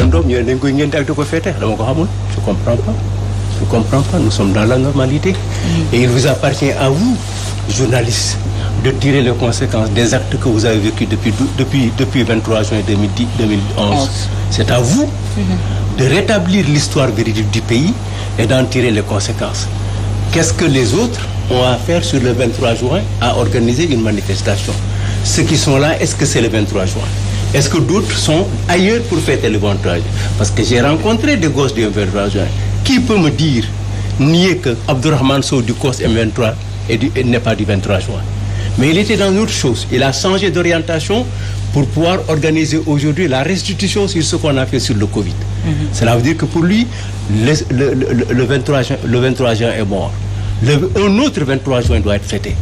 doom ñu ne dañ koy ngénte ak di ko fête dama ko xamul je comprends pas nous sommes dans la normalité et il vous appartient à vous journalistes de tirer les conséquences des actes que vous avez vécus depuis 23 juin 2011 c'est à vous de rétablir l'histoire véridique du pays et d'en tirer les conséquences. Qu'est-ce que les autres ont à faire sur le 23 juin à organiser une manifestation? Ceux qui sont là, est-ce que c'est le 23 juin? Est-ce que d'autres sont ailleurs pour fêter le 23 juin? Parce que j'ai rencontré des gosses du 23 juin. Qui peut me dire, nier que Abdourahmane Sow du COS M23 n'est pas du 23 juin? Mais il était dans une autre chose. Il a changé d'orientation pour pouvoir organiser aujourd'hui la restitution sur ce qu'on a fait sur le Covid. Cela veut dire que pour lui, le 23 juin est mort. Un autre 23 juin doit être fêté.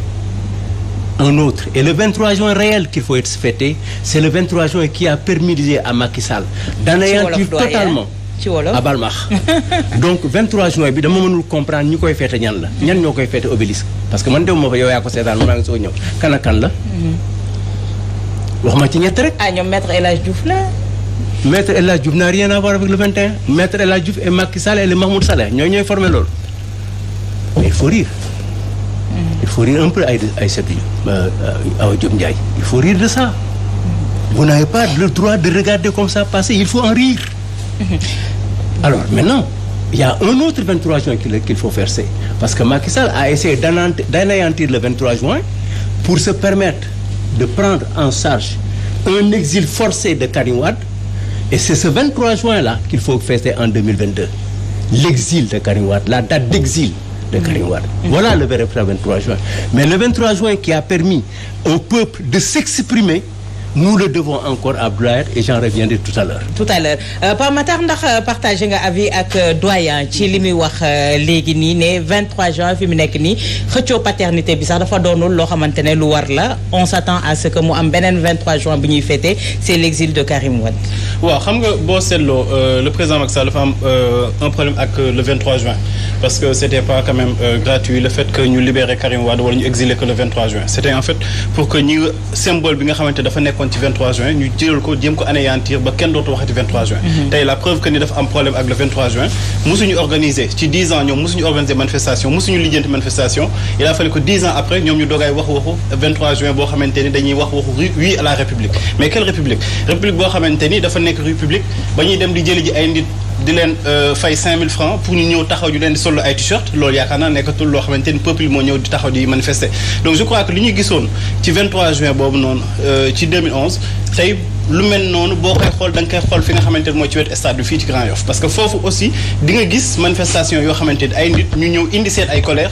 Un autre. Et le 23 juin réel qu'il faut être fêté, c'est le 23 juin qui a permis à Macky Sall d'anéantir totalement Abalmach. Donc 23 juin bi dama mënul comprendre ñi koy fêté ñan la. ñan ñoo koy fêté Obélisque. Parce que man dew ma fa yow yaa ko seetaan maa ngi soo ñëw. Kan ak kan la. wax ma ci ñett rek. ñoom Maître El Hadj Diouf la. Maître El Hadj Diouf n'a rien à voir avec le 21. Maître El Hadj Diouf et Macky Sall et le Mahmoud Saleh ñooy formé loolu. Mais il faut rire. Il faut rire un peu Aïssatou Diop Ndiaye. Il faut rire de ça. Vous n'avez pas le droit de regarder comme ça passer. Il faut en rire. Alors maintenant, il y a un autre 23 juin qu'il faut faire. Parce que Macky Sall a essayé d'anéantir le 23 juin pour se permettre de prendre en charge un exil forcé de Karim Wade. Et c'est ce 23 juin-là qu'il faut fêter en 2022. L'exil de Karim Wade, la date d'exil de Karim Wade. Voilà le vrai 23 juin. Mais le 23 juin qui a permis au peuple de s'exprimer, nous le devons encore à Abdoulaye et j'en reviendrai tout à l'heure. Tout à l'heure Pape Matar ndax partagé nga avis ak doyen ci li muy wax léegi nii ne 23 juin fi mu nekk nii xëccoo paternité bi sax dafa doonul loo xamante ne lu war la on s'attend à ce que mu am beneen 23 juin bu ñuy fêter c'est l'exil de Karim Wade. waaw xam nga boo seetloo le président Macky Sall dafa am un problème ak le 23 juin parce que c'était pas quand même gratuit le fait que ñu libérer Karim Wade wala ñu exiler que le 23 juin c'était en fait pour que ñi symbole bi nga xamante dafa nekkoon ci 23 juin ñu jël ko jéem ko anéantir ba kenn dootu waxati 23 juin. tey la preuve que ni dafa am problème ak le 23 juin mosuñu organiser ci 10 ans ñoom mosuñu organiser manifestation mosuñu lijjanti manifestation il a fallu que 10 ans après ñoom ñu doogaay waxu 23 juin boo xamante ni dañuy wax waxu oui à la république mais quelle république république boo xamante ni dafa nekk république ba ñuy dem di jëli ji ay nit di leen fay 5000 francs pour ñu ñëw taxaw ñu leen di solo ay t-shirt loolu yaakaar naa nekkatul loo xamante ni peuple moo ñëw di taxaw di manifester donc je crois que li ñu gisoon ci 23 juin boobu noonu ci 2011 tey lu mel noonu boo koy xool da nga koy xool fi nga xamante ni mooy ci wetu stade bi fii ci Grand Yoff parce que foofu aussi di nga gis manifestation yoo xamante ni ay nit ñu ñëw indi seen ay colère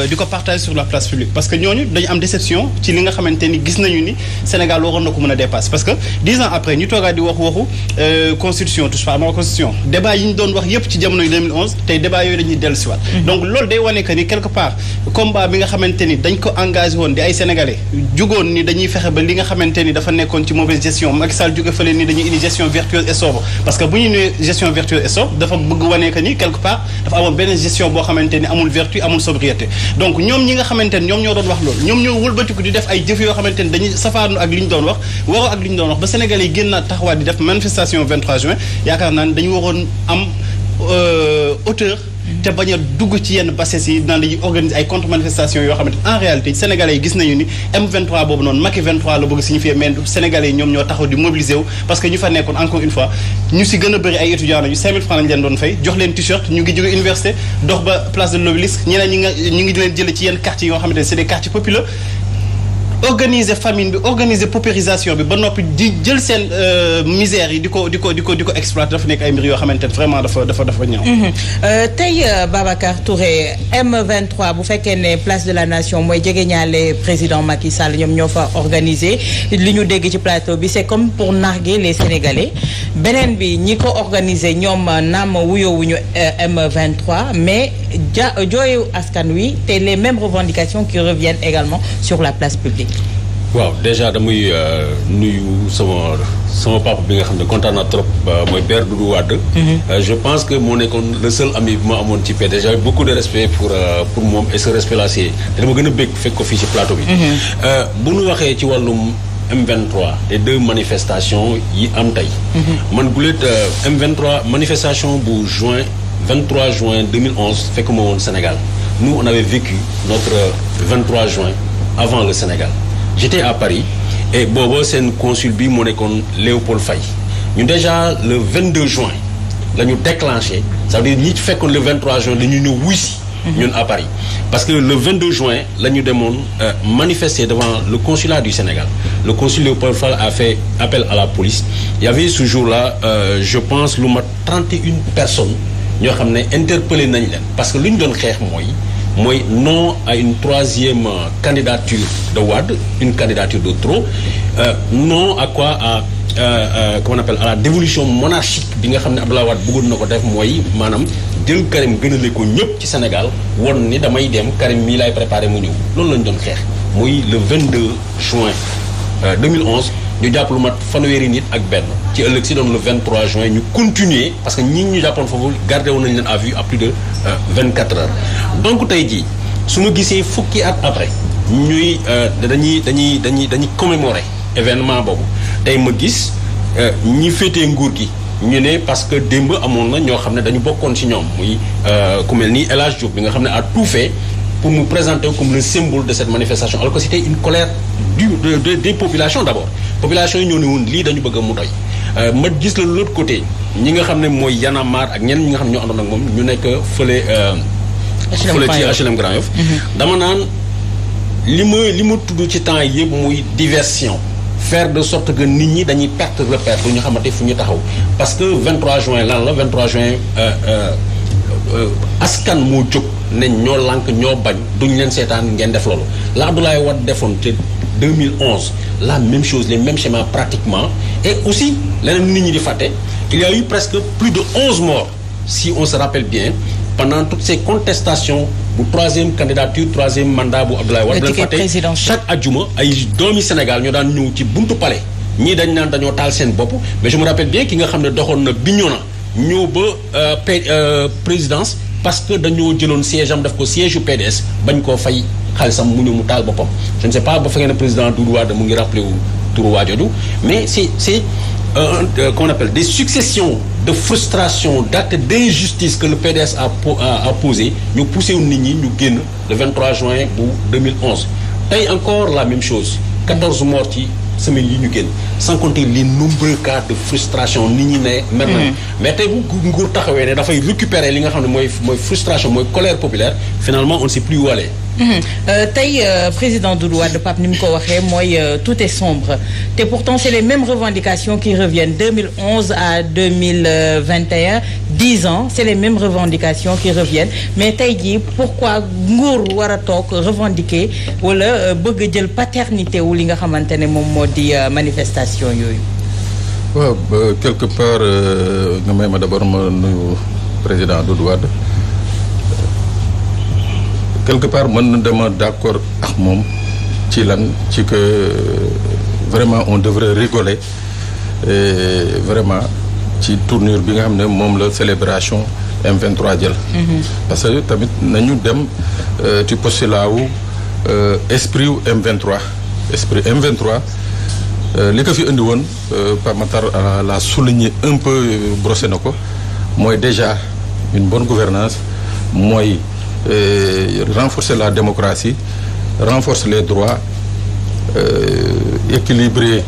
di ko partager sur la place publique parce que ñooñu dañu am déception ci li nga xamante ni gis nañu ni Sénégal waroon na ko mën a dépasser parce que 10 ans après ñu toogaat di waxu constitution touche pas à ma constitution débat yi ñu doon wax yépp ci jamono 2011 tey débat yooyu dañuy dellu siwaat donc loolu day wane que ni quelque part combat bi nga xamante ni dañ ko engagé woon di ay sénégalais jugoon ni dañuy fexe ba li nga xamante ni dafa nekkoon ci mauvaise gestion Macky Sall jóge fële ni dañuy indi gestion vertueuse et sobre parce que bu ñu nee gestion vertueuse et sobre dafa bëgg wane que ni quelque part dafa amoon benn gestion boo xamante ni amul vertu amul sobriété donc ñoom ñi nga xamante ni ñoom ñoo doon wax loolu ñoom ñoo wëlbatiku di def ay jëf yoo xamante ni dañuy safaanu ak li ñu doon wax waroo ak li ñu doon wax ba sénégalais yi génn naa taxawaat di def manifestation 23 juin yaakaar naa ne dañu waroon am hauteur te bañ a dugg ci yenn bassesse yi naan dañuy organiser ay contre manifestation yoo xamante en réalité sénégalais yi gis nañu ni M23 boobu noonu Macky 23 la bëgg signifier mais sénégalais yi ñoom ñoo taxaw di mobiliser wu parce que ñu fa nekkoon encore une fois ñu si gën a bëri ay étudiants nañu 5000 francs lañ leen doon fay jox leen t-shirt ñu ngi jóge université dox ba place de l'Obélisque ñeneen ñu ngi leen jëlee ci yenn quartiers yoo xamante ne c'est des quartiers populaires organiser famine bi organiser paupérisation bi ba noppi di jël seen misère yi di ko exploiter dafa nekk ay mbir yoo xamante ne vraiment dafa ñaaw. tey Babacar Touré M23 bu fekkee ne place de la nation mooy jegeñaale président Macky Sall ñoom ñoo fa organiser li ñu dégg ci plateau bi c'est comme pour narguer les Sénégalais beneen bi ñi ko organiser ñoom naam wuyoowuñu M23 mais jooyu askan wi te les mêmes revendications qui reviennent également sur la place publique. waaw déjà damay nuyu sama papa bi nga xam ne kontaan naa trop mooy père Doudou Wade. Je pense que moo nekkoon le seul ami bi ma amoon ci PDS j'avais beaucoup de respect pour moom et ce respect là c'est te dama gën a bëgg fekk ko fii ci plateau bi. bu ñu waxee ci wàllum M23 les 2 manifestations yi am tey. man gulet M23 manifestation bu 23 juin 2011 fekk ma woon Sénégal nous on avait vécu notre 23 juin avant le Sénégal j'étais à Paris et booba seen consul bi moo nekkoon Léopold Faye ñu déjà le 22 juin la ñu déclenché ça veut dire ñi fekkoon le 23 juin dañu ñëw wuy si ñun à Paris parce que le 22 juin la ñu demoon manifester devant le consulat du Sénégal le consul Léopold Faye a fait appel à la police il y avait ce jour-là je pense lu mat 31 personnes ñoo xam ne interpellé nañ leen parce que lu ñu doon xeex mooy non à une 3e candidature de Wade une candidature de trop non à quoi à comment on appelle à la dévolution monarchique bi nga xam ne Abdoulaye Wade bëggoon na ko def mooy maanaam jël Karim gënale ko ñëpp ci Sénégal won ni damay dem Karim mii laay préparé mu ñëw loolu lañ doon xeex muy le 22 juin 2011 ñu jàpp lu mat fanweeri nit ak benn ci ëllëg si doon le 23 juin ñu continuer parce que ñi ñu jàppoon foofu gardé woon nañ leen à vue à plus de 24 heures donc tey jii su ma gisee fukki at après ñuy dañuy commémorer événement boobu tey ma gis ñi féetee nguur gi ñu ne parce que démb amoon na ñoo xam ne dañu bokkoon ci ñoom muy ku mel ni El Hadj Diop bi nga xam ne a tout fait pour nous présenter comme le symbole de cette manifestation alors que c'était une colère des populations d'abord population yi ñoo ne woon lii dañu bëgg mu doy ma gis la l'autre côté ñi nga xam ne mooy Y'en a marre ak ñenn ñi nga xam ne ñoo àndoon ak moom ñu nekk fële ci HLM Grand Yoff dama naan li ma tudd ci temps yëpp muy diversion faire de sorte que nit ñi dañuy perte repère bu ñu xamante fu ñu taxaw parce que 23 juin lan la 23 juin askan moo jóg ne ñoo lànk ñoo bañ duñ leen seetaan ngeen def loolu la Abdoulaye Wade defoon te 2011 la même chose les mêmes schémas pratiquement et aussi leneen nit ñi di fàtte il y a eu presque plus de 11 morts si on se rappelle bien pendant toutes ces contestations bu 3e candidature 3e mandat bu Abdoulaye Wade dañ fàtte chaque ajjuma ay doomi Sénégal ñoo daan ñëw ci buntu palais ñii dañ naan dañoo taal seen bopp mais je me rappelle bien ki nga xam ne doxoon na Bignona ñëw ba présidence parce que dañoo jëloon siège am def ko siège yu PDS bañ koo fay xaalisam mu ñëw mu taal boppam je ne sais pas ba fekkee ne président Doudou Wade mu ngi rappelé wu turu waa jooju mais c'est qu'on appelle des successions de frustration d'actes d'injustice que le PDS a posé ñu poussé wu nit ñi ñu génn le 23 juin bu 2011 tey encore la même chose 14 morts ci semaine yi ñu génn sans compter les nombreux cas de frustration nit ñi ne mer nañu mais tey bu nguur taxawee ne dafay récupérer li nga xam ne mooy frustration mooy colère populaire finalement on ne sait plus où aller. tey président Doudou Wade Pape ni mu ko waxee mooy tout est sombre te pourtant c'est les mêmes revendications qui reviennent 2011 à 2021 10 ans c'est les mêmes revendications qui reviennent mais tey jii pourquoi nguur war a toog revendiquer wala bëgg jël paternité wu li nga xamante ne moom moo di manifestation yooyu. waaw quelque part nga may ma d'abord ma nuyu président Doudou Wade. quelque part mën na dama d'accord ak moom ci lan ci que vraiment on devrait rigoler vraiment ci tournure bi nga xam ne moom la célébration M23 jël. parce que tamit nañu dem ci postulat wu esprit wu M23 esprit M23 li ko fi indi woon Pape Matar la souligné un peu brossé na ko mooy déjà une bonne gouvernance mooy renforcer la démocratie renforcer les droits équilibrer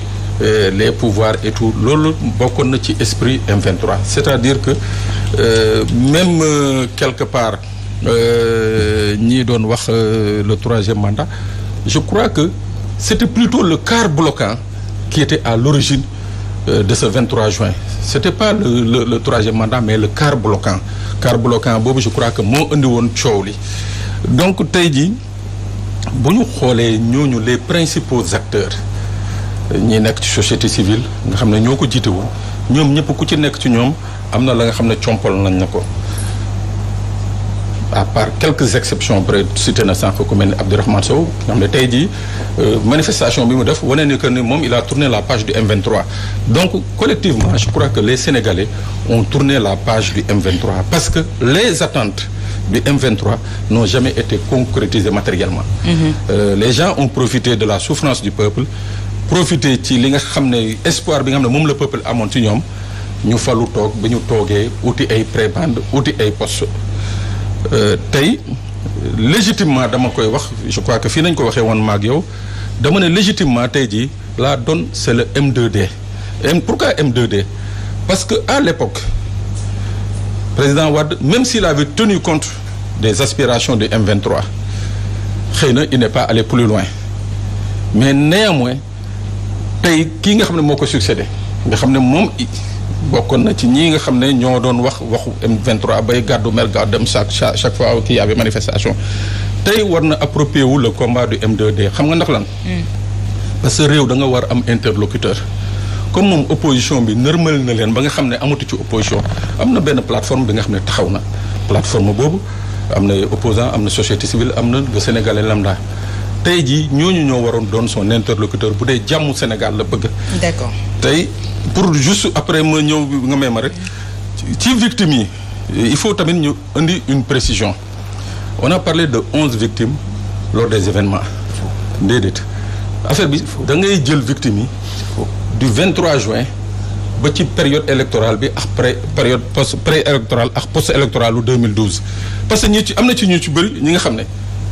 les pouvoirs et tout loolu bokkoon na ci esprit M23 c'est-à-dire que même quelque part ñii doon wax le 3e mandat je crois que c'était plutôt le quart bloquant qui était à l'origine de ce 23 juin c'était pas le 3e mandat mais le quart bloquant boobu je crois que moo indi woon coow li donc tey jii bu ñu xoolee ñooñu les principaux acteurs ñi nekk ci société civile nga xam ne ñoo ko jiite woon ñoom ñëpp ku ci nekk ci ñoom am na la nga xam ne compal nañ na ko à part quelques exceptions peut être cité na sànq ku mel ni Abdourahmane Sow nga xam ne tey jii manifestation bi mu def wane ni que ni moom il a tourné la page du M23 donc collectivement je crois que les Sénégalais ont tourné la page du M23 parce que les attentes du M23 n'ont jamais été concrétisées matériellement. Les gens ont profité de la souffrance du peuple profiter ci li nga xam ne espoir bi nga xam ne moom la peuple amoon ci ñoom ñu falu toog ba ñu toogee uti ay prébande uti ay poste tey légitimement dama koy wax je crois que fii nañ ko waxee woon maag yow dama ne légitimement tey jii la donne c'est le M2D. Pourquoi M2D? Parce que à l'époque président Wade même s'il avait tenu compte des aspirations du M23 xëy na il n'est pas allé plus loin mais néanmoins tey kii nga xam ne moo ko succédé nga xam ne moom bokkoon na ci ñii nga xam ne ñoo doon waxu M23 bay gàddu mer gàddu dem chaque fois qu'il y avait manifestation tey war na approprier wu le combat du M2D xam nga ndax lan. parce que réew da nga war am interlocuteur. comme moom opposition bi nërmal na leen ba nga xam ne amatu ci opposition am na benn plateforme bi nga xam ne taxaw na plateforme boobu am na opposant am na société civile am na le Sénégalais lambda tey jii ñooñu ñoo waroon doon son interlocuteur bu dee jàmmu Sénégal la bëgg. D'accord. tey pour juste après ma ñëw nga may ma rek ci victimes yi il faut tamit ñu indi une précision on a parlé de 11 victimes lors des événements déedéet affaire bi da ngay jël victimes yi. du 23 juin ba ci période électorale bi ak période pré-électorale ak post-électorale lu 2012 parce que ñi ci am na ci ñu ci bëri ñi nga xam ne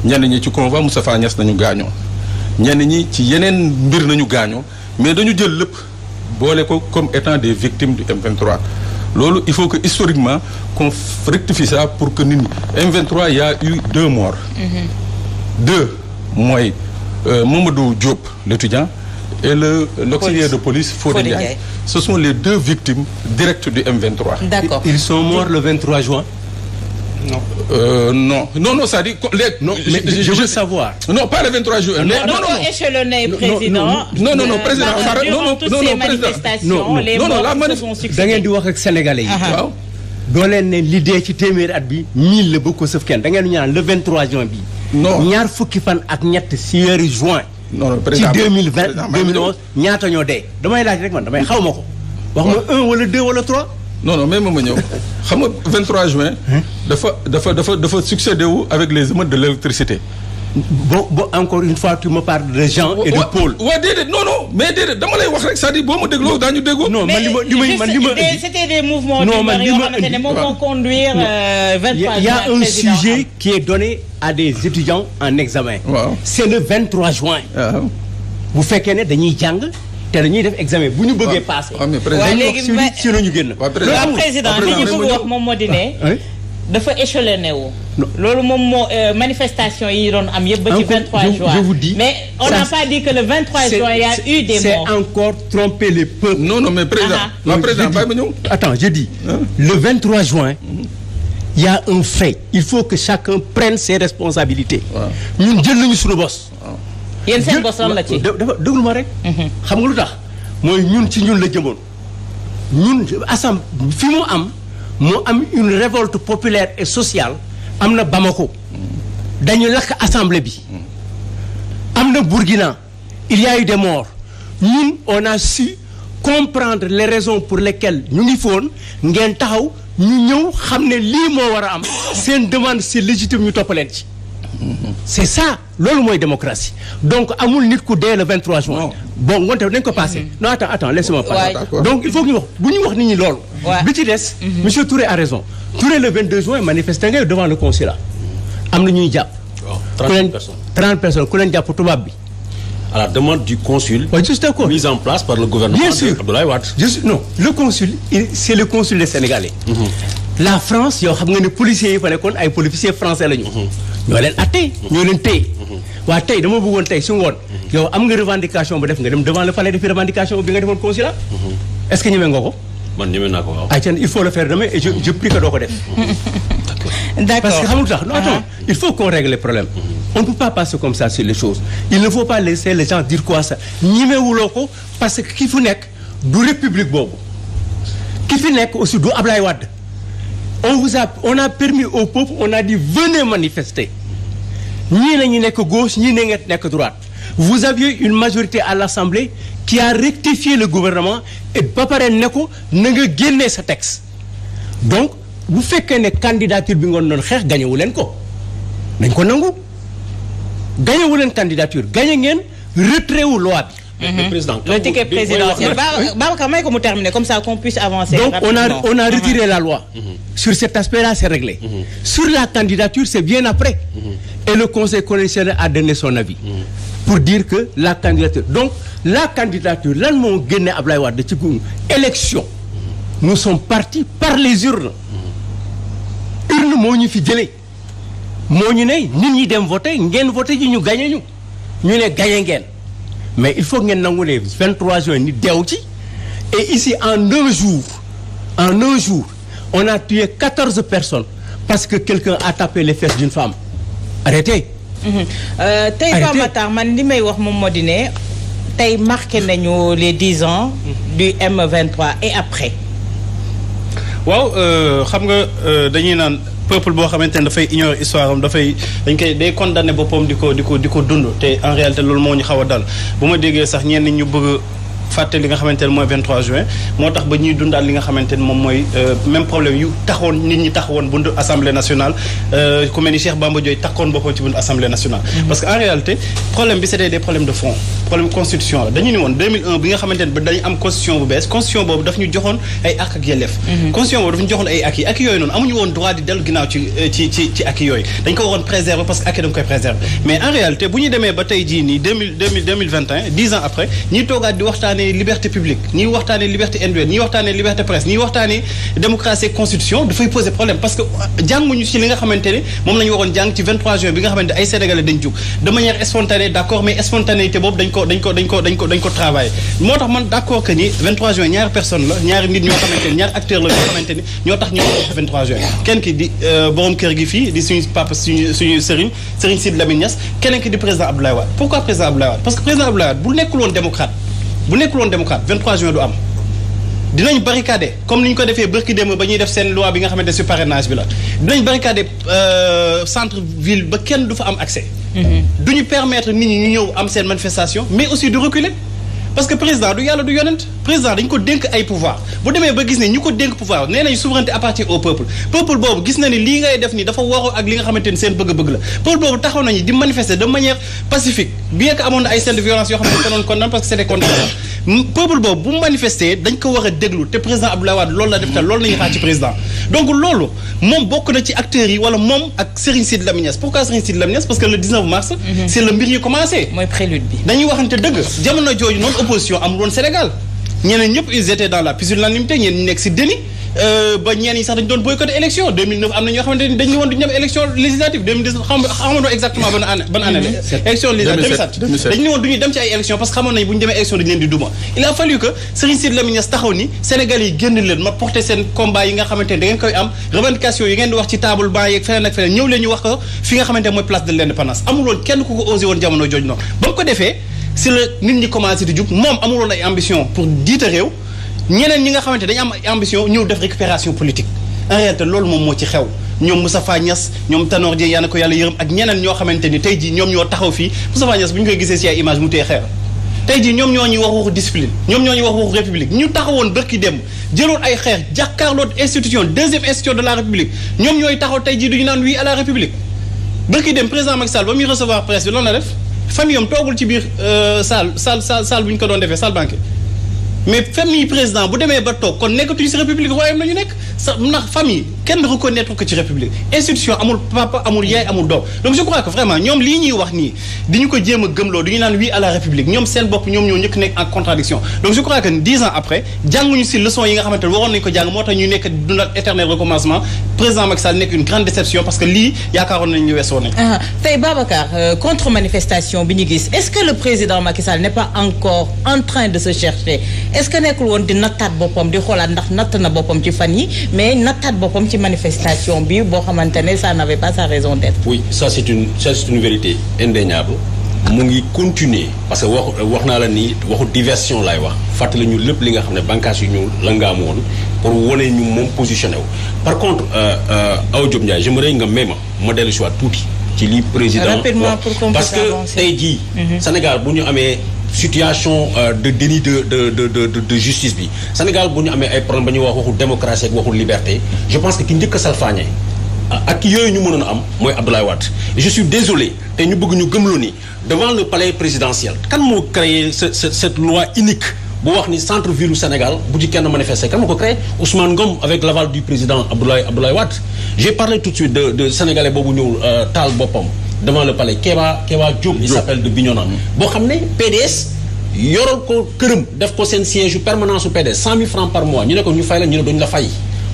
ñenn ñi ci convoi Moustapha Niasse nañu gaañoo ñenn ñi ci yeneen mbir nañu gaañoo mais dañu jël lépp boole ko comme étant des victimes du M23 loolu il faut que historiquement qu'on rectifie ça pour que nit ñi M23 y a eu 2 morts. 2 mooy Mamadou Diop l'étudiant et l'auxiliaire de police Fodé Ndiaye. Ce sont les 2 victimes directes du M23. D'accord. Ils sont morts le 23 juin. Non, ça dit non, mais je veux savoir. Non, pas le 23 juin. Non, échelonné président. Non, président. Non, la manifestation. Da ngeen di wax ak sénégalais yi. waaw. doo leen ne l'idée ci téeméeri at bi 1000 la bëgg ko sëf kenn da ngeen ñaan le 23 juin bi. non ñaar fukki fan ak ñett si weeru juin. non président ci 2020 2011 ñaata ñoo dee damay laaj rek man damay xaw ma ko. wax ma 1 wala 2 wala 3. non mais ma ñëw xam nga 23 juin. dafa succédé wu avec les émeutes de l'électricité. bon encore une fois tu me parles de Jean et de Paul. waaw déedéet non mais déedéet dama lay wax rek c'est-à-dire boo ma dégloo daañu déggoo. non man li ma c'était des mouvements d'humeur yoo xamante ne moom moo conduire 23 juin. Il y a un sujet qui est donné à des étudiants en examen. waaw c'est le 23 juin. waaw. bu fekkee ne dañuy jàng te dañuy def examen bu ñu bëggee passé. waaw mais président léegi si ñu génn. waaw président li ñu bëgg wax moom moo di ne. dafa échelonné wu. loolu moom moo manifestation yi doon am yëpp ba ci 23 juin. je vous dis mais on n'a pas dit que le 23 juin il y a eu des morts. c'est encore tromper les peuples. non mais président. waaw président bàyyi ma ñëw. attends je dis. le 23 juin. il y a un fait. il faut que chacun prenne ses responsabilités. ñun jël nañu suñu bos. yéen seen bos lan la ci. dafa déglu ma rek. xam nga lu tax mooy ñun ci ñun la jëmoon. ñun assemblée fi mu am. moo am une révolte populaire et sociale am na Bamako dañu lakk assemblée bi am na Bourguiba il y a eu des morts ñun on a su comprendre les raisons pour lesquelles ñu ngi foon ngeen taxaw ñu ñëw xam ne lii moo war a am seen demande c'est légitime ñu toppaleen ci c'est ça loolu mooy démocratie donc amul nit ku dee le 23 juin. bon ngoonte nañ ko passé. non attends laisse-moi passer. donc il faut que ñu wax bu ñu wax nit ñi loolu. bi ci des. monsieur Touré a raison. Touré le 22 juin manifesté nga devant le consulat. am na ñuy jàpp. waaw 30 personnes ku leen jàpp tubaab bi. à la demande du consul. waaw juste d'accord mise en place par le gouvernement. bien sûr Abdoulaye Wade. non le consul c'est le consul des Sénégalais. la France yow xam nga ne policiers yi fa nekkoon ay policiers français lañu. ñoo leen atte ñoo leen téye. waa tey dama bëggoon tey su ngoon. yow am nga revendication ba def nga dem devant le palais defi revendication bi nga defoon consulat. est-ce que ñeme nga ko. man ñeme naa ko waaw. ay il faut le faire demain et je prie que doo ko def. d'accord parce que xam nga lu tax non attends il faut qu'on règle les problèmes. on ne peut pas passer comme ça sur les choses. il ne faut pas laisser les gens dire quoi ça ñemewuloo ko parce que ki fu nekk du république boobu. ki fi nekk aussi du Ablaye Wade. on a permis au peuple on a dit venez manifester ñii nañu nekk gauche ñii na nga nekk droite vous aviez une majorité à l'Assemblée qui a rectifié le gouvernement et ba pare ne ko na nga génnee sa texte donc bu fekkee ne candidature bi ngoon doon xeex gañewu leen ko nañ ko nangu gañewu leen candidature gañe ngeen retrait wu loi bi. le président. Le ticket présidentiel. Babacar, may ko mu terminer comme ça qu'on puisse avancer. Donc rapidement. on a retiré la loi. Sur cet aspect-là, c'est réglé. Sur la candidature, c'est bien après. Et le Conseil constitutionnel a donné son avis. Pour dire que la candidature. Donc la candidature, lan moo génne Ablaye Wade ci élection. Nous sommes partis par les urnes. Urne moo ñu fi jëlee. moo ñu ne nit ñi dem voter ngeen voter ji ñu gagné ñu ne gagné ngeen mais il faut ngeen nangu ne 23 juin nit deew ci et ici en un jour on a tué 14 personnes parce que quelqu'un a tapé les fesses d'une femme arrêtez. tey Pape Matar man li may wax moom moo di ne tey marqué nañu les 10 ans du M23 et après. waaw xam nga dañuy naan peuple boo xamante ne dafay ignorer histoire am day condamné boppam di ko dund te en réalité loolu moo ñu xaw a dal bu ma déggee sax ñenn ñu bëgg fàtte li nga xamante ne mooy 23 juin moo tax ba ñuy dundaal li nga xamante ne moom mooy même problème yu taxoon nit ñi taxawoon buntu assemblée nationale ku mel ni Cheikh Bamba Dièye takkoon boppam ci buntu assemblée nationale. parce que en réalité problème bi c'était des problèmes de fond problème constitution la dañu ni woon 2001 bi nga xamante ne ba dañu am constitution bu bees constitution boobu daf ñu joxoon ay ak yelleef. constitution boobu daf ñu joxoon ay ak yooyu noonu amuñu woon droit di dellu ginnaaw ci ak yooyu dañ ko waroon préserver parce que ak da nga koy préserver mais en réalité bu ñu demee ba tey jii nii 2021 10 ans après ñiy toogaat di waxtaanee liberté publique ñiy waxtaanee liberté individuelle ñiy waxtaanee liberté presse ñiy waxtaanee démocratie constitution dafay poser problème parce que jànguñu ci li nga xamante ne moom la ñu waroon jàng ci 23 juin bi nga xamante ne ay sénégalais dañ jug de manière spontanée d'accord mais spontanéité boobu dañ ko travailler moo tax man d'accord que ni 23 juin ñaari personne la ñaari nit ñoo xamante ne ñaari acteurs la ñoo xamante ni ñoo tax ñu 23 juin kenn ki di borom kër gi fii di suñu papa suñu Serigne Sidy Lamine Niass keneen ki di président Abdoulaye Wade pourquoi président Abdoulaye Wade parce que président Abdoulaye Wade bu nekkul woon démocrate 23 juin du am dinañ barricader comme ni ñu ko defee bërki démb ba ñuy def seen loi bi nga xamante ne sur parrainage bi la dinañ barricader centre ville ba kenn du fa am accès. duñu permettre nit ñi ñu ñëw am seen manifestation mais aussi de reculer parce que président du yàlla du yonent président dañ ko dénk ay pouvoir bu demee ba gis ne ñu ko dénk pouvoir nee nañu souveraineté appartient au peuple boobu gis na ni lii ngay def ni dafa waroo ak li nga xamante ni seen bëgg-bëgg la peuple boobu taxaw nañu di manifester de manière pacifique bien que amoon na ay scènes de violence yoo xam ne konoon condamné parce que c'était condamnable peuple boobu bu manifester dañ ko war a déglu te président Abdoulaye Wade loolu la def te loolu la ñuy xaar ci président donc loolu moom bokk na ci acteurs yi wala moom ak Serigne Sidy Lamine Niass pourquoi Serigne Sidy Lamine Niass parce que le 19 mars c'est le mbir yi commencé mooy prélude bi dañuy waxante dëgg jamono jooju noonu opposition amul woon Sénégal ñeneen ñëpp ils étaient dans la pusillanimité ñeneen ñi nekk si déni ba ñeneen ñi sax dañu doon boycotté élection 2009 am na ñoo xamante ni dañu woon duñu dem élection législative 2019 xamoon exactement ban année la élection législative 2007 dañu woon duñu dem ci ay élection parce que xamoon nañu bu ñu demee élection dañu leen di duma il a fallu que Serigne Sidy Lamine Niass taxaw ni Sénégal yi génn leen ma porté seen combat yi nga xamante ne da ngeen koy am revendication yi ngeen di wax ci table banc yeeg feneen ak feneen ñëw leen ñu wax ko fi nga xamante ne mooy place de l'indépendance amul woon kenn ku ko osé woon jamono jooju noonu ba mu ko defee si la nit ñi commencé di jug moom amul woon ay ambition pour jiite réew ñeneen ñi nga xamante dañu am ambition ñëw def récupération politique en réalité loolu moom moo ci xew ñoom Moustapha Niass ñoom Tanor Dieng yal na ko yàlla yërëm ak ñeneen ñoo xamante ni tey jii ñoom ñoo taxaw fii Moustapha Niass bu ñu koy gisee ci ay image mu tee xeer tey jii ñoom ñoo ñuy wax waxu discipline ñoom ñoo ñuy wax waxu république ñu taxawoon bërki dem jëloon ay xeer jàkkaarloo institution deuxième institution de la république ñoom ñooy taxaw tey jii duñu naan oui à la république bërki dem président Macky Sall ba muy recevoir presse bi loolu la def famille am toogul ci biir salle bu ñu ko doon defee salle banquet mais famille président bu demee ba toog kon nekkatuñu ci république royaume la ñu nekk sax ndax famille kenn reconnaître ko ci république institution amul papa amul yaay amul doom donc je crois que vraiment ñoom lii ñuy wax nii di ñu ko jéem a gëmloo du ñu naan oui à la république ñoom seen bopp ñoom ñoo njëkk nekk en contradiction donc je crois que 10 ans après jànguñu ci leçon yi nga xamante ne waroon nañu ko jàng moo tax ñu nekk dundaat éternel recommencement président Macky Sall nekk une grande déception parce que lii yaakaaroon nañu weesoo nañ tey Babacar contre manifestation bi ñu gis est-ce que le président Macky Sall n'est pas encore en train de se chercher est-ce que nekkul woon di nattaat boppam di xoolaat ndax natt na boppam ci fan yi mais nattaat boppam ci manifestation bi boo xamante ne ça n'avait pas sa raison d'être. Oui, ça c'est une vérité indéniable mu ngi continuer parce que wax naa la ni waxu diversion laay wax fàttali ñu lépp li nga xam ne bànqaas yu ñu la nga am woon pour wane ñu moom positionné wu. Par contre Awa Diop Ndiaye j'aimerais nga may ma dellu si waat tuuti ci li président rapidement pour qu'on puisse avancer parce que tey jii Sénégal bu ñu amee situation de déni de justice bi Sénégal bu ñu amee ay problème ba ñuy wax waxu démocratie ak waxu liberté je pense que ki njëkk a salfaañe ak yooyu ñu mënoon a am mooy Abdoulaye Wade je suis désolé te ñu bëgg ñu gëmloo ni devant le palais présidentiel kan moo créé cette loi unique bu wax ni centre ville du Sénégal bu ci kenn manifester kan moo ko créé Ousmane Ngom avec l'aval du président Abdoulaye Wade j'ai parlé tout de suite de sénégalais boobu ñëw taal boppam devant le palais Kéba Diop il s'appelle de Bignona boo xam ne PDS yoral ko këram def ko seen siège permanence su PDS 100 000 francs par mois ñu ne ko ñu fay la ñu ne duñu la fay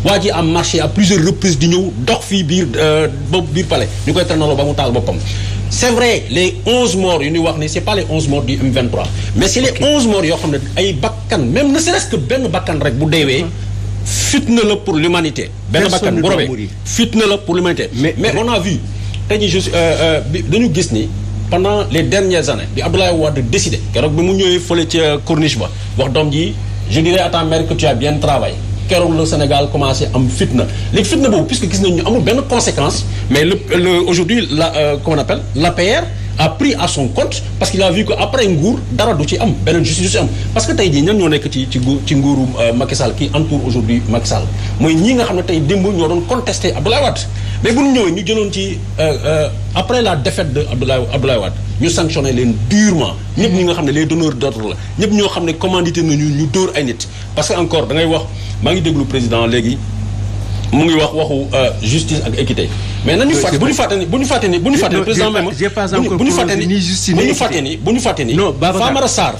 waa ji am marché à plusieurs reprises di ñëw dox fii biir palais ñu koy trenaloo ba mu taal boppam c'est vrai les 11 morts yu ñuy wax ni c'est pas les 11 morts du M23 mais c'est les 11 morts yoo xam ne ay bakkan même ne serait-ce que benn bakkan rek bu deewee fitna la pour l'humanité benn bakkan bu robee fitna la pour l'humanité mais on a vu tey jii dañu gis ni pendant les dernières années bi Abdoulaye Wade décidé keroog bi mu ñëwee fële ca corniche ba wax doom ji je dirais à ta mère que tu as bien travaillé keroog le Sénégal commencé am fitna léegi fitna boobu puisque gis nañu amul benn conséquence mais aujourd'hui comment on appelle l'APR a pris à son compte parce qu'il a vu que après nguur dara du ci am beneen justice du ci am parce que tey jii ñan ñoo nekk ci nguuru Macky Sall qui entoure aujourd'hui Macky Sall mooy ñi nga xam ne tey démb ñoo doon contesté Abdoulaye Wade mais bu ñu ñëwee ñu jëloon ci après la défaite de Abdoulaye Wade ñu sanctionné leen durement ñëpp ñi nga xam ne les donneurs d'ordre la ñëpp ñoo xam ne commandité nañu ñu dóor ay nit parce que encore da ngay wax maa ngi déglu président léegi mu ngi wax waxu justice ak équité mais nañu fàtte bu ñu fàtte ni président même bu ñu fàtte ni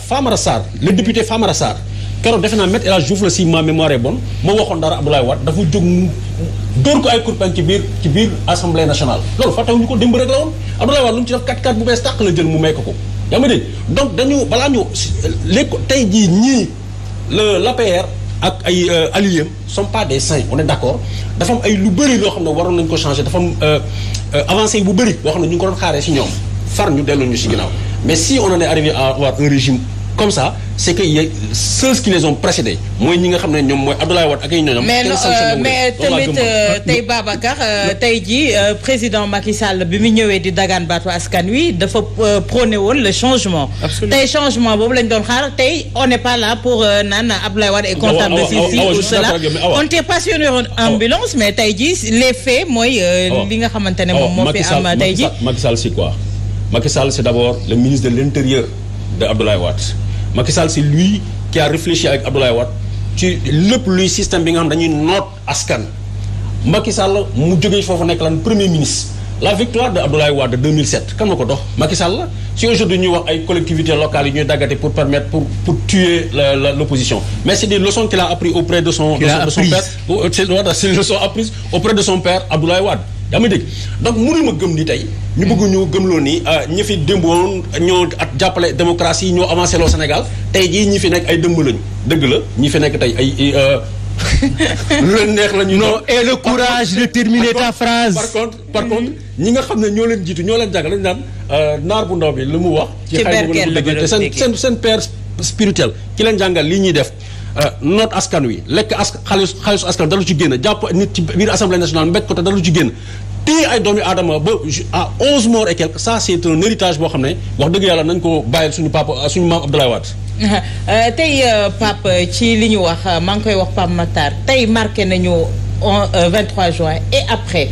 Famara Sarr le député Famara Sarr keroog defe naa Maître El Hadji Diouf la si ma mémoire est bonne moo waxoon dara Abdoulaye Wade dafa jóg mu dóor ko ay kurpañ ci biir assemblée nationale loolu fàttewuñu ko démb rek la woon Abdoulaye Wade lu mu ci def 4-4 bu bees tàq la jël mu may ko yaa ma dégg donc dañu balaa ñu léegi tey jii ñii l'APR ak ay alliés sont pas des saints on est d'accord dafa am ay lu bëri loo xam ne waroon nañu ko changer dafa am avancé bu bëri boo xam ne ñu ngi ko doon xaaree si ñoom far ñu dellu ñu si ginnaaw mais si on en est arrivé à avoir un régime comme ça c'est que ceux qui les ont précédés mooy ñi nga xam ne ñoom mooy Abdoulaye Wade ak ay ñoñam mais tamit tey Babacar tey jii président Macky Sall bi mu ñëwee di dagaan baatu askan wi dafa prôné woon le changement tey changement boobu lañ doon xaar tey on n'est pas là pour naan Abdoulaye Wade est comptable de ceci ou cela on était pas sur une ambulance mais tey jii les faits mooy li nga xamante ne moom moo fi am tey jii Macky Sall c'est quoi Macky Sall c'est d'abord le ministre de l'Intérieur de Abdoulaye Wade Macky Sall c'est lui qui a réfléchi avec Abdoulaye Wade ci lépp luy système bi nga xam dañuy noot askan Macky Sall mu jógee foofu nekk lan premier ministre la victoire de Abdoulaye Wade 2007 kan ma ko dox Macky Sall la si aujourd'hui ñuy wax ay collectivités locales yi ñuy daggate pour permettre pour tuer l'opposition mais c'est des leçons qu'il a appris auprès de son père c'est des leçons apprises auprès de son père Abdoulaye Wade yaa ma dégg donc mënul ma gëm ni tey ñu bëgg ñu gëmloo ni ñi fi démb woon ñoo jàppale démocratie ñoo avancé loo Sénégal tey jii ñi fi nekk ay dëmb lañu dëgg la ñi fi nekk tey ay lu leen neex la ñu. non et le courage de terminer ta phrase. par contre ñi nga xam ne ñoo leen jiitu ñoo leen jàngal dañu naan naar bu ndaw bi lu mu wax. ci berkel la te seen père spirituel ki leen jàngal lii ñuy def. noot askan wi lekk xaalisu askan dalu ci génn jàpp nit ci biir assemblée nationale mbéj ko te dalu ci génn téye ay doomi aadama ba à 11 morts et quelques ça c'est un héritage boo xam ne wax dëgg yàlla nañ ko bàyyil suñu maam Abdoulaye Wade. tey Pape ci li ñu wax maa ngi koy wax Pape Matar tey marqué nañu 23 juin et après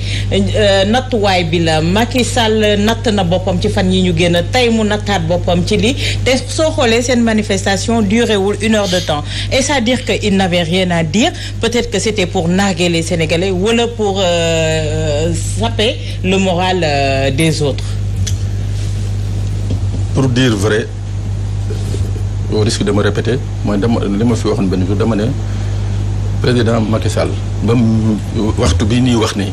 nattuwaay bi la Macky Sall natt na boppam ci fan yi ñu génn tey mu nattaat boppam ci lii te soo xoolee seen manifestation duréwul 1 heure de temps et c'est-à-dire que il n'avait rien à dire peut-être que c'était pour narguer les Sénégalais wala pour saper le moral des autres. Pour dire vrai au risque de me répéter mooy li ma fi waxoon benn jour dama ne président Macky Sall ba waxtu bi ñuy wax ni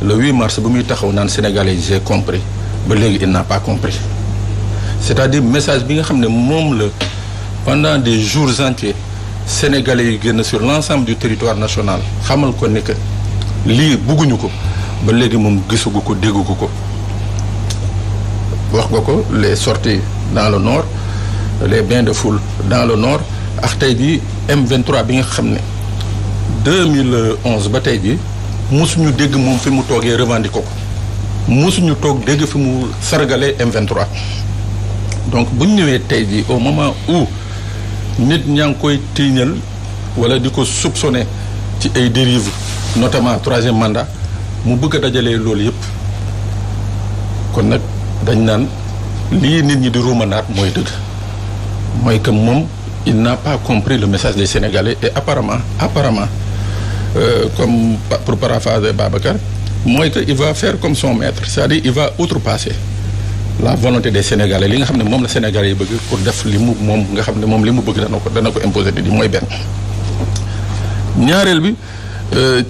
le 8 mars ba muy taxaw naan Sénégalais j'ai compris ba léegi il n'a pas compris c'est-à-dire message bi nga xam ne moom la pendant des jours entiers Sénégalais yi génn sur l'ensemble du territoire national xamal ko ne que lii bugguñu ko ba léegi moom gisugu ko déggu ko wax nga ko les sorties dans le nord les bains de foule dans le nord ak tey jii M23 bi nga xam ne 2011 ba tey jii mosuñu dégg moom fi mu toogee revendiqué ko mosuñu toog dégg fi mu sargalee M23 donc bu ñu ñëwee tey jii au moment où nit ñaa ngi koy tiiñal wala di ko soupçonner ci ay dérives notamment 3e mandat mu bëgg a dajalee loolu yëpp kon nag dañ naan lii nit ñi di ruumanaat mooy dëgg mooy que moom il n'a pas compris le message des Sénégalais et apparemment comme pour paraphraser Babacar mooy que il va faire comme son maître c'est-à-dire il va outrepasser la volonté des Sénégalais li nga xam ne moom la Sénégalais yi bëgg pour def li mu moom nga xam ne moom li mu bëgg dana ko imposer di mooy benn ñaareel bi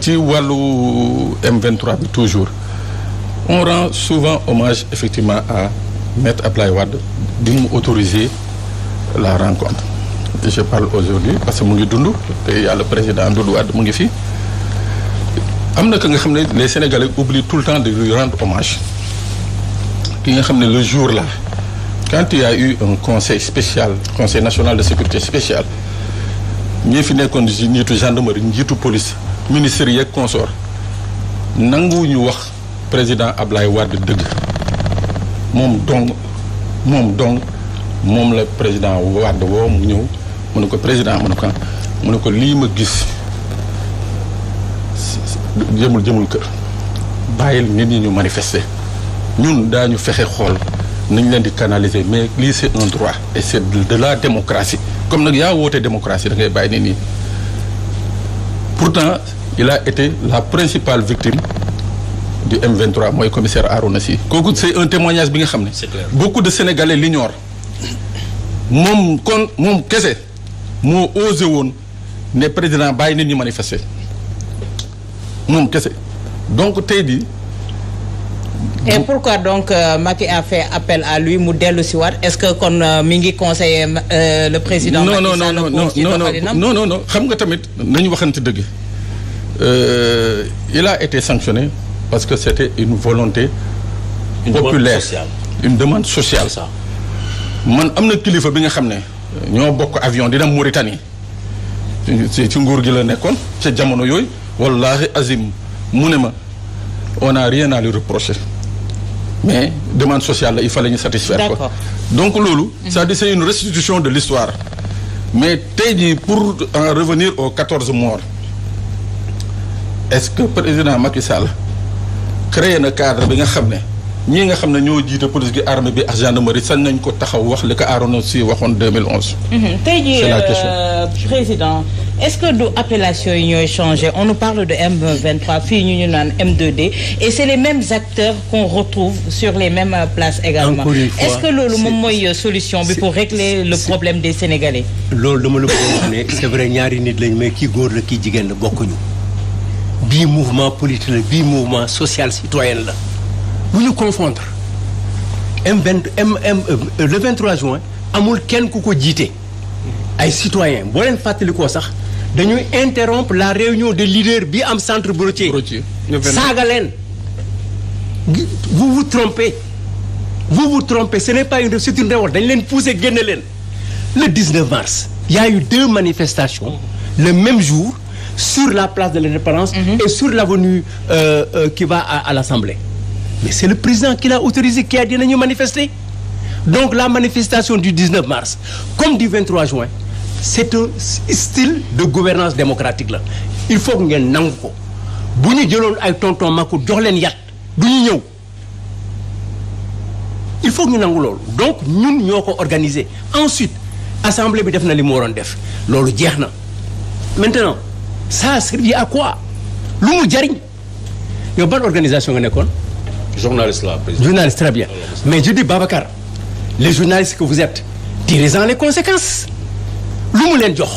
ci wàllu M23 bi toujours on rend souvent hommage effectivement à Maître Abdoulaye Wade di mu autoriser la rencontre je parle aujourd'hui parce que mu ngi dund te yàlla président Doudou Wade mu ngi fi am na que nga xam ne les Sénégalais oublient tout le temps de lui rendre hommage ki nga xam ne le jour là quand il y a eu un conseil spécial conseil national de sécurité spécial ñi fi nekkoon ci njiitu gendarmerie njiitu police ministère yeeg consort nangu ñu wax président Ablaye Wade dëgg moom la président Wade woo mu ñëw mu ne ko président mu ne ko lii ma gis jëmul kër bàyyil nit ñi ñu manifester ñun daañu fexe xool nañ leen di canaliser mais lii c'est un droit et c'est de la démocratie comme nag yaa woote démocratie da ngay bàyyi nit ñi pourtant il a été la principale victime du M23 mooy commissaire Arouna Sy kooku c'est un témoignage bi nga xam ne beaucoup de Sénégalais l'ignorent moom kese moo osé woon ne président bàyyi nit ñi manifester moom kese donc tey di et pourquoi donc Macky a fait appel à lui mu dellu si waat est-ce que kon mi ngi conseiller le président non xam nga tamit nañu waxante dëgg il a été sanctionné parce que c'était une volonté populaire une demande sociale man am na kilifa bi nga xam ne ñoo bokk avion di dem Mauritanie ci nguur gi la nekkoon ca jamono yooyu wallahi azim mu ne ma on n'a rien à lui reprocher mais demande sociale la il fallait ñu satisfaire quoi donc loolu c'est-à-dire c'est une restitution de l'histoire mais tey jii pour en revenir aux 14 morts est-ce que président Macky Sall créé na cadre bi nga xam ne ñii nga xam ne ñoo jiite police gi armée bi ak gendarmerie sañ nañ ko taxaw wax li ko Arouna Sy waxoon 2011. tey jii président est-ce que du appellation yi ñooy changé on nous parle de M23 fii ñu naan M2D et c'est les mêmes acteurs qu'on retrouve sur les mêmes places également. Encore une fois, est-ce que loolu moom mooy solution bi pour régler le problème des Sénégalais. loolu dama la bëgg wax ne c'est vrai ñaari nit lañ mais kii góor la kii jigéen la bokkuñu bii mouvement politique la bii mouvement social citoyen la. bu ñu confondre le 23 juin amul kenn ku ko jiite ay citoyens boo leen fàttalikoo sax dañuy interrompre la réunion des leaders bi am centre Brottier saaga leen vous vous trompez ce n'est pas c'est une révolte dañ leen pousser génne leen le 19 mars il y a eu 2 manifestations le même jour sur la place de l'Indépendance et sur l'avenue qui va à l'Assemblée. Mais c'est le président qui l'a autorisé, qui a dit nañu manifester. Donc la manifestation du 19 mars comme du 23 juin c'est un style de gouvernance démocratique la il faut que ngeen nangu ko bu ñu jëloon ay tonton Macoute jox leen yat du ñu ñëw il faut que ñu nangu loolu donc ñun ñoo ko organiser ensuite assemblée bi def na li mu waroon def loolu jeex na maintenant ça a servi à quoi lu mu jariñ yow ban organisation nga nekkoon. Journaliste là, président. Journaliste, très bien. Mais je dis Babacar, les journalistes que vous êtes, tirez-en les conséquences. lu mu leen jox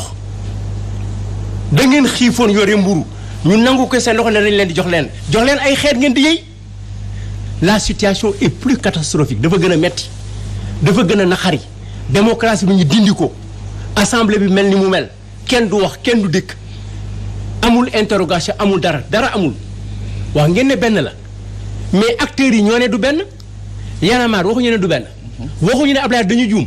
da ngeen xiifoon yore mburu ñu nangu ko seen loxo ne dañ leen di jox leen ay xeet ngeen di yëy la situation est plus catastrophique dafa gën a metti dafa gën a naxari démocratie bi ñu dindi ko assemblée bi mel ni mu mel kenn du wax kenn du dikk amul interrogation amul dara amul wax ngeen ne benn la mais acteurs yi ñoo ne du benn Y'en a marre waxuñu ne du benn waxuñu ne Abdoulaye dañu juum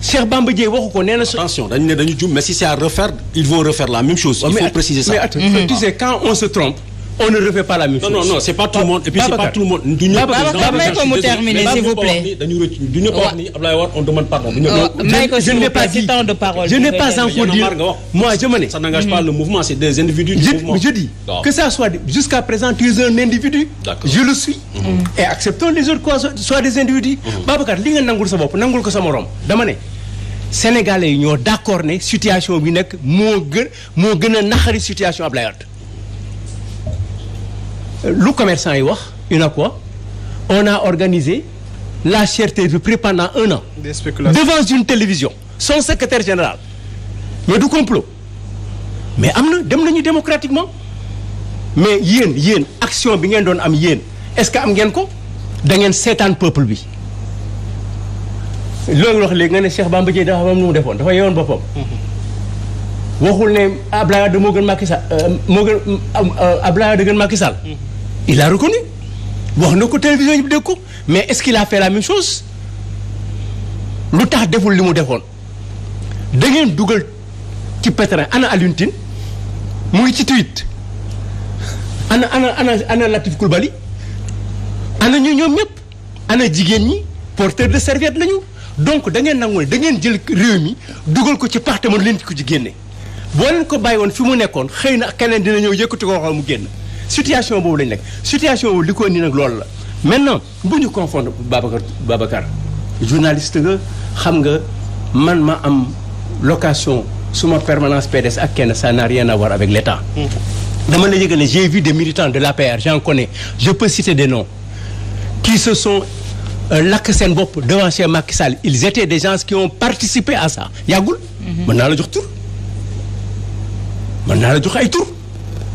Cheikh Bamba Dièye waxu ko nee na. attention dañu ne dañu juum mais si c'est à refaire ils vont refaire la même chose. Il faut préciser ça. Mais attends, tu sais quand on se trompe on ne refait pas la même chose. Non, c'est pas tout le monde. Et puis c'est pas tout le monde. Du ñëpp may ko mu terminer s'il vous plaît. dañu rëcc du ñëpp wax ni Abdoulaye Wade on demande pardon. Je n'ai pas dit temps de parole. Je n'ai pas encore dit. Moi, je me ça n'engage pas le mouvement, c'est des individus du mouvement. Je dis que ça soit jusqu'à présent tu es un individu. Je le suis. Et acceptons les autres quoi soit des individus. Babacar li nga nangul sa bopp nangul ko sa morom dama ne Sénégalais yi ñoo d'accord ne situation bi nekk moo gën a naxari situation Abdoulaye Wade. Lu commerçant yi wax une quoi on a organisé la cherté de prix pendant 1 an. Des spéculations. Devant une télévision son secrétaire général mais du complot mais am na dem nañu démocratiquement mais yéen action bi ngeen doon am yéen est-ce que am ngeen ko da ngeen seetaan peuple bi loolu wax léegi nga ne Cheikh Bamba Dièye dafa am nu mu defoon dafa yeewoon boppam. waxul ne Abdoulaye Wade moo gën Macky Sall Abdoulaye Wade gën Macky Sall. Il a reconnu wax na ko télévision yi dégg ko mais est-ce qu'il a fait la même chose lu tax deful li mu defoon da ngeen dugal ci pétrin ana Alioune Tine mu ngi ci tweet ana Latif Coulibaly ana ñoom ñëpp ana jigéen ñi porteur de serviette lañu donc da ngeen nangu ne da ngeen jël réew mi dugal ko ci parti man leen ko ci génne boo leen ko bàyyi woon fi mu nekkoon xëy na keneen dina ñëw yëkkati ko waxal mu génn situation boobu lañ nekk situation boobu li ko indi nag loolu la maintenant bu ñu confondre Babacar journaliste nga xam nga man ma am location suma permanence PDS ak kenn ça n'a rien à voir avec l'État. dama la yëgal ne j'ai vu des militants de l'APR j'en connais je peux citer des noms qui se sont lakk seen bopp devant chez Macky Sall ils étaient des gens qui ont participé à ça yàggul. mën naa la jox tur mën naa la jox ay tur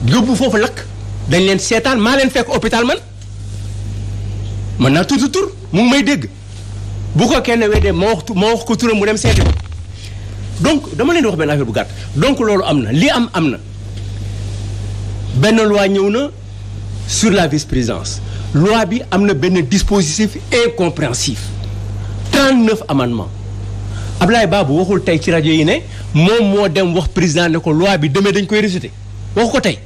yóbbu foofu lakk dañ leen seetaan maa leen fekk hôpital man mën naa tudd tur mu ngi may dégg bu ko kenn weddee ma wax ko turam mu dem seeti ko donc dama leen di wax benn affaire bu gàtt donc loolu am na li am na benn loi ñëw na sur la vice-présidence loi bi am na benn dispositif incompréhensif 39 amendements Ablaye Babou waxul tey ci rajo yi ne moom moo dem wax président ne ko loi bi demee dañ koy rejeter waxu ko tey.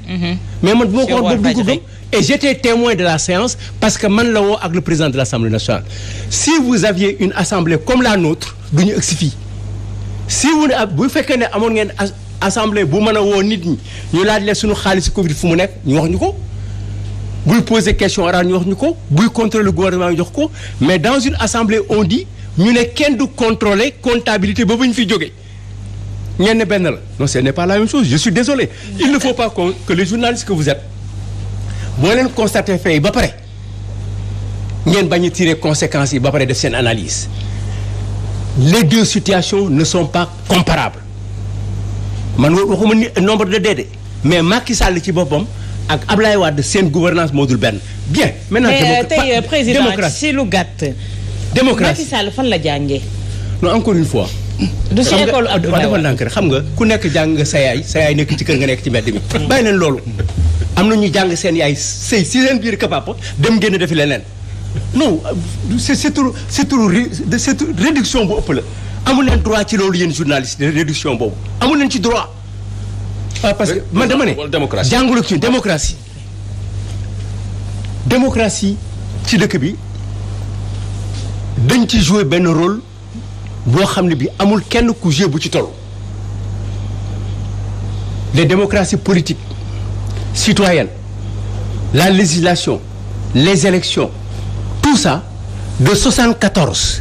mais man bu ma ko wax boobu du ko gëm et j'étais témoin de la séance parce que man la woo ak le président de l'Assemblée nationale si vous aviez une assemblée comme la nôtre du ñu agsi fii si vous ne bu fekkee ne amoon ngeen assemblée bu mën a woo nit ñi ñu laaj leen suñu xaalis Covid fu mu nekk ñu wax ñu ko buy poser question orale ñu wax ñu ko buy contrôler le gouvernement ñu jox ko mais dans une assemblée on dit ñu ne kenn du contrôler comptabilité ba ñu fi jógee ngeen ne benn la non ce n'est pas la même chose je suis désolé il ne faut pas que les journalistes que vous êtes boo leen constater fait yi ba pare ngeen bañ a tirer conséquences yi ba pare def seen analyse les deux situations ne sont pas comparables man waxuma ni nombre de décès mais Macky Sall ci boppam ak Ablaye Wade seen gouvernance moo dul benn bien. maintenant tey président si lu gàtt. démocratie Macky Sall fan la jàngee. non encore une fois. du si école Abdoulaye Wade dafa xam nga ku nekk jàng nga sa yaay nekk ci kër nga nekk ci mbedd mi. bàyyi leen loolu. am na ñu jàng seen yaay sëy si seen biir kapapa dem génn defi leneen non c'est trop réduction bu ëpp la amul leen droit ci loolu yéen journaliste de réduction boobu amul leen ci droit. parce que man dama ne jàngul ci démocratie ci dëkk bi dañ ci jouer benn rôle boo xam ne bi amul kenn ku jouer bu ci toll. les démocraties politiques citoyennes la législation les élections tout ça de 74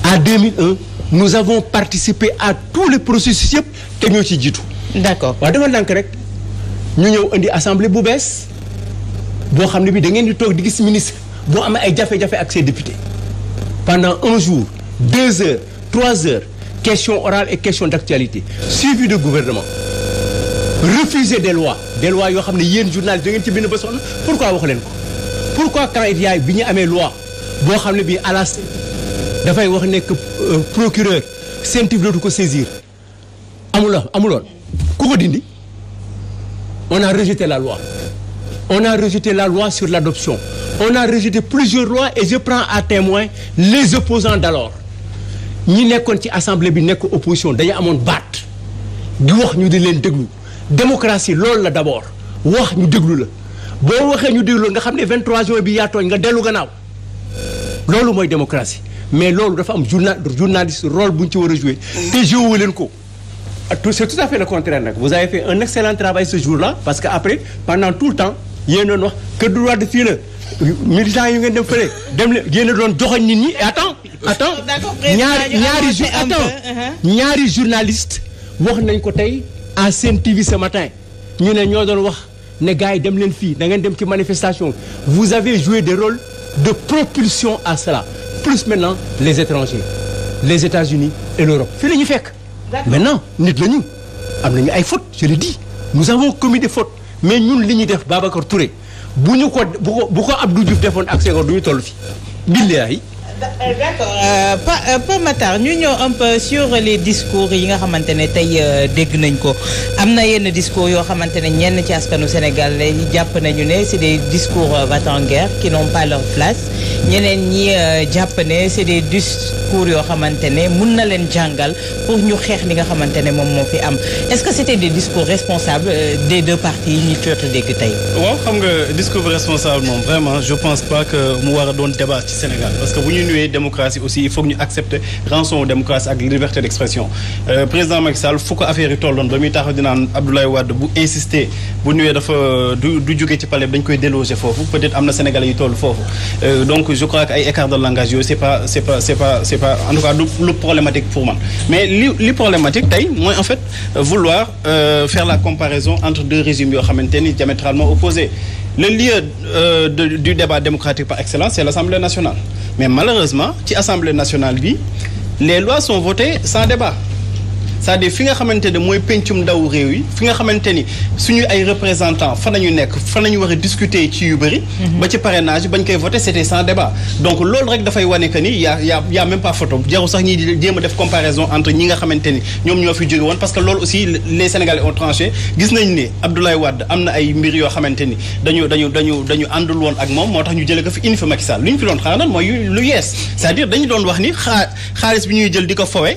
à 2001 nous avons participé à tous les processus yëpp te ñoo ci jiitu. d'accord waaw dama ndànk rek ñu ñëw indi assemblée bu bees boo xam ne bi da ngeen di toog di gis ministre boo amee ay jafe-jafe ak ses députés pendant 1 jour 2 heures 3 heures questions orales et questions d'actualité suivi de gouvernement refuser des lois yoo xam ne yéen journalistes da ngeen ci bind ba sonn pourquoi wax leen ko pourquoi quand il y a bi ñu amee loi boo xam ne bii à la dafay wax nekk procureur CENTIF dootu ko saisir amuloon ku ko dindi on a rejeté la loi sur l'adoption on a rejeté plusieurs lois et je prends à témoin les opposants d'alors ñi nekkoon ci assemblée bi nekk opposition dañu amoon baat di wax ñu di leen déglu démocratie loolu la d'abord wax ñu déglu la boo waxee ñu déglu nga xam ne 23 juin bi yaa tooñ nga dellu gannaaw loolu mooy démocratie mais loolu dafa am journaliste rôle bu ñu ci war a jouer te joué leen ko. C'est tout à fait le contraire nag vous avez fait un excellent travail ce jour-là parce que après pendant tout le temps yéen doon wax que droit de fii la militants yi ngeen dem fële dem leen yéen a doon joxoñ nit ñi attends ñaari journaliste wax nañ ko tey en Sen TV ce matin ñu ne ñoo doon wax ne gars yi dem leen fii da ngeen dem ci manifestation vous avez joué des rôles de propulsion à cela plus maintenant les étrangers les États-Unis et l'Europe fii la ñu fekk maintenant nit la ñu am nañu ay fautes je le dis nous avons commis des fautes mais ñun li ñuy def Babacar Touré bu ko Abdou Diouf defoon ak Senghor du ñu toll fi billahi. D'accord Pa Matar ñu ñëw un peu sur les discours yi nga xamante ne tey dégg nañ ko am na yenn discours yoo xamante ne ñenn ci askanu Sénégal ñi jàpp nañu ne c'est des discours va-t-en-guerre qui n'ont pas leur place ñeneen ñi jàpp ne c'est des discours yoo xamante ne mun na leen jàngal pour ñu xeex li nga xamante ne moom moo fi am est-ce que c'était des discours responsables des deux parties yi ñu jot a dégg tey. waaw xam nga discours responsable moom vraiment je pense pas que mu war a doon débat ci Sénégal parce que bu ñu nuwee démocratie aussi il faut que ñu accepter rançon démocratie ak liberté d'expression président Macky Sall fu ko affaire yi tolloon ba muy taxaw di naan Abdoulaye Wade bu insister bu nuwee dafa du jóge ci palais dañ koy déloger foofu peut-être am na Sénégalais yu toll foofu donc je crois que ay écart de langage yooyu c'est pas en tout cas lu problématique pour man mais li problématique tey mooy en fait vouloir faire la comparaison entre deux régimes yoo xamante ni diamétralement opposés le lieu du débat démocratique par excellence c'est l'Assemblée nationale mais malheureusement ci Assemblée nationale bi les lois sont votées sans débat c'est-à-dire fi nga xamante ne mooy pencum ndaw réew yi fi nga xamante ni suñu ay représentants fa nañu nekk fa nañu war a discuter ci yu bëri ba ci parrainage bañ koy voter c'était sans débat donc loolu rek dafay wane que ni y a même pas photo jarul sax ñi di jéem a def comparaison entre ñi nga xamante ni ñoom ñoo fi jóge woon parce que loolu aussi les Sénégalais ont tranché gis nañ ne Abdoulaye Wade am na ay mbir yoo xamante ni dañu àndul woon ak moom moo tax ñu jëlee ko fi indi fi Macky Sall lu ñu fi doon xaar nag mooy lu yees c'est-à-dire dañu doon wax ni xaalis bi ñuy jël di ko fowe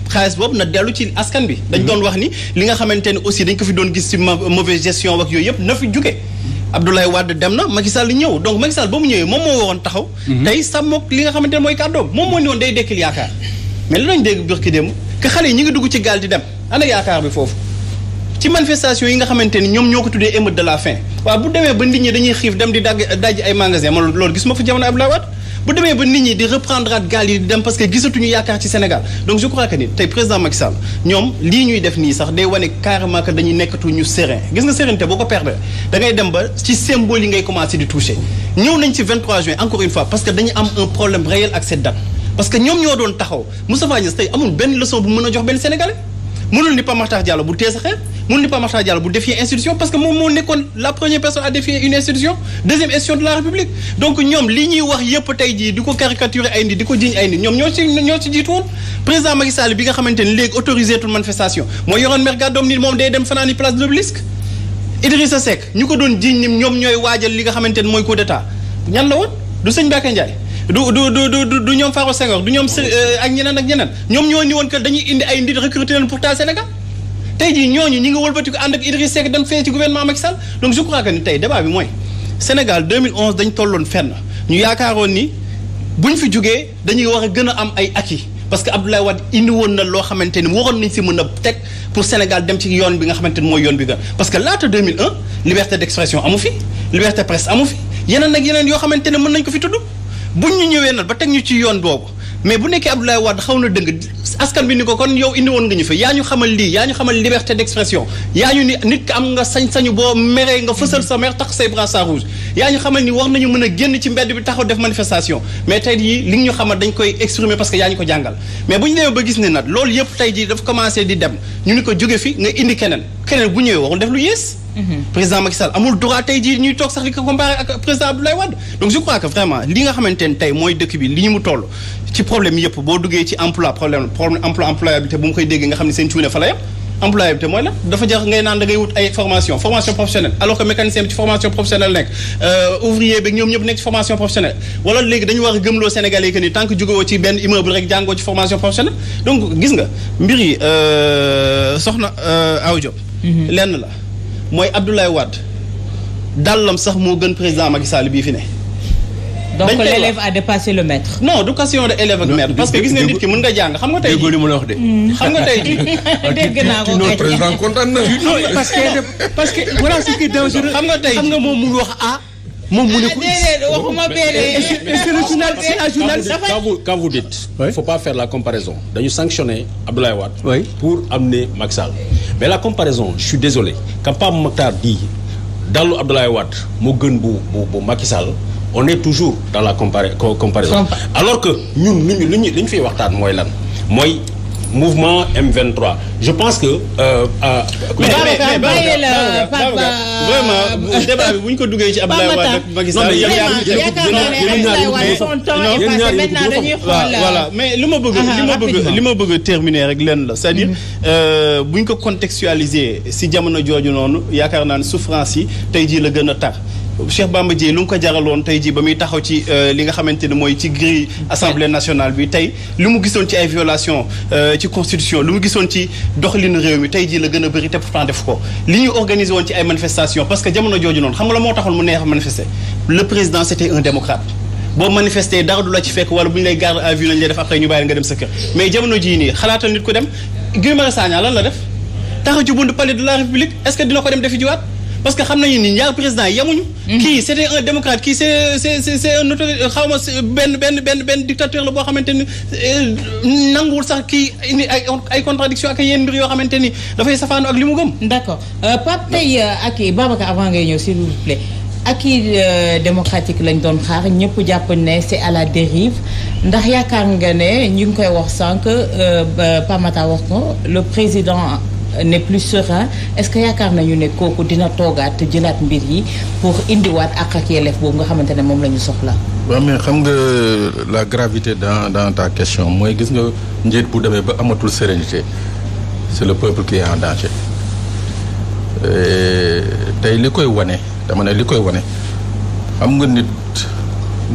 xaalis boobu na dellu ci askan bi dañ doon wax ni li nga xamante ne aussi dañ ko fi doon gis ci mauvaise gestion ak yooyu yëpp na fi jóge Abdoulaye Wade dem na Macky Sall ñëw donc Macky Sall ba mu ñëwee moom moo waroon taxaw tey sàmmook li nga xamante ne mooy kàddoom moom moo ni woon day dekkil yaakaar mais li lañ dégg birki démb que xale yi ñi ngi dugg ci gaal di dem ana yaakaar bi foofu ci manifestation yi nga xamante ni ñoom ñoo ko tuddee émeute de la faim waaw bu demee ba nit ñi dañuy xiif dem di daj ay magasin man loolu gis ma fa jamono Abdoulaye Wade bu demee ba nit ñi di reprendre at gaal yi di dem parce que gisatuñu yaakaar ci Sénégal donc je crois que ni tey président Macky Sall ñoom lii ñuy def nii sax day wane carrément que dañuy nekkatu ñu serein gis nga sérénité boo ko perdre da ngay dem ba ci symbole yi ngay commencer di toucher ñëw nañ ci 23 juin encore une fois parce que dañu am un problème réel ak cette date parce que ñoom ñoo doon taxaw Moustapha Niasse tey amul benn leçon bu mën a jox benn Sénégalais mënul ni Pape Makhtar Diallo bu tee sa xeer mënul ni Pape Makhtar Diallo bu défier institution parce que moom moo nekkoon la première personne à défier une institution deuxième institution de la République donc ñoom li ñuy wax yëpp tey jii di ko caricaturer ay nit di ko jiiñ ay nit ñoom ñoo ci jiitu woon président Macky Sall bi nga xamante ni léegi autorisé tout manifestation mooy yoroon mer gàddoom nit moom day dem fanaani place de l'Obélisque Idrissa Seck ñu ko doon jiiñ ni ñoom ñooy waajal li nga xamante ni mooy coup d'état ñan la woon du sëñ Mbacké Ndiaye du ñoom Faro Senghor du ñoom ak ñeneen ñoom ñoo ni woon que dañuy indi ay nit recruter leen pour taal Sénégal tey jii ñooñu ñi nga wëlbati ko ànd ak Idriss Seck dem fee ci gouvernement Macky Sall donc je crois que ni tey débat bi mooy Sénégal 2011 dañ tolloon fenn ñu yaakaaroon ni buñ fi jógee dañuy war a gën a am ay acquis parce que Abdoulaye Wade indi woon na loo xamante ni waroon nañ si mën a teg pour Sénégal dem ci yoon bi nga xamante ni mooy yoon bi gën parce que laata 2001 liberté d'expression amu fi liberté presse amu fi yeneen ak yeneen yoo xamante ne mën nañ ko fi tudd buñ ñu ñëwee nag ba teg ñu ci yoon boobu mais bu nekkee Abdoulaye Wade xaw na dëng askan bi ni ko kon yow indi woon nga ñu fa yaa ñu xamal lii yaa ñu xamal liberté d'expression yaa ñu ni nit ki am nga sañ-sañu boo meree nga fësal sa mer tax say brassard rouge yaa ñu xamal ni war nañu mën a génn ci mbedd bi taxaw def manifestation mais tey jii li ñu xamal dañ koy exprimer parce que yaa ñu ko jàngal mais bu ñu demee ba gis ne nag loolu yëpp tey jii dafa commencé di dem ñu ni ko jóge fi nga indi keneen bu ñëwee warul def lu yées président Macky Sall amul droit tey jii ñuy toog sax di ko comparer ak président Abdoulaye Wade donc je crois que vraiment li nga xamante ne tey mooy dëkk bi li ñu mu toll ci problème yëpp boo duggee ci emploi problème employabilité bu mu koy déggee nga xam ne seen cuune fa la yem employabilité mooy la dafa jar ngay naan da ngay wut ay formation professionnelle alors que mécanicien bi ci formation professionnelle nekk ouvrier bi ñoom ñëpp nekk ci formation professionnelle wala léegi dañu war a gëmloo Sénégalais yi que ni tant que jógewoo ci benn immeuble rek jàngoo ci formation professionnelle donc gis nga mbir yi soxna Awa Diop lenn la mooy Abdoulaye Wade dàllam sax moo gën président Macky Sall bii fi ne. donc l'élève a dépassé le maître. non du question de élève ak maître parce que gis nga nit ki mën nga jàng xam nga tey jii li mu la wax de. xam nga tey jii. dégg naa ko non président kontaan na. parce que voilà ce qui est dangereux. xam nga tey xam nga moom mu wax ah. moom mu ne ko waxuma c'est le journal c'est un journal. Quand vous dites il faut pas faire la comparaison dañu sanctionner Abdoulaye Wade oui. pour amener Macky Sall mais la comparaison je suis désolé quand Pape Makhtar dit dallu Abdoulaye Wade moo gën bu Macky Sall on est toujours dans la comparaison alors que ñun li ñu fiy waxtaan mooy lan mooy mouvement M23 je pense que. mais vraiment débat bi bu ñu ko duggee ci Abdoulaye Wade ak Macky Sall. voilà mais li ma bëgg terminer rek leen la c'est-à-dire bu ñu ko contextualiser si jamono jooju noonu yaakaar naa ne souffrance yi tey jii la gën a tar. Cheikh Bamba Dièye lu mu ko jaraloon tey jii ba muy taxaw ci li nga xamante ne mooy ci grille assemblée nationale bi tey lu mu gisoon ci ay violation ci constitution lu mu gisoon ci doxalinu réew mi tey jii la gën a bëri te pourtant def ko li ñu organisé woon ci ay manifestations parce que jamono jooju noonu xam nga la moo taxoon mu neex a manifester le président c'était un démocrate boo manifester dara du la ci fekk wala bu ñu lay garde à vue lañ lay def après ñu bàyyi nga dem sa kër mais jamono jii nii xalaatal nit ko dem Guy Marius Sagna lan la def taxaw ci buntu palais de la République est-ce que dina ko dem defi jiwaat parce que xam nañu ni ñaar président yemuñu. kii c'était un démocrate kii c'est un autorité xaw ma benn dictateur la boo xamante ni nanguwul sax kii indi ay contradiction ak yenn mbir yoo xamante ni dafay safaanu ak li mu gëm. d'accord Pape tey ak Babacar avant ngay ñëw s'il vous plaît acquis démocratique lañ doon xaar ñëpp jàpp ne c'est à la dérive ndax yaakaar nga ne ñu ngi koy wax sànq Pape Makhtar wax ko le président. n'est plus serein est-ce que yaakaar nañu ne kooku dina toogaat jëlaat mbir yi pour indiwaat ak yelleef boobu nga xamante ne moom la ñu soxla. waaw mais xam nga la gravité dans ta question mooy gis nga njiit bu demee ba amatul sérénité c'est le peuple qui est en danger tey li koy wane dama ne li koy wane xam nga nit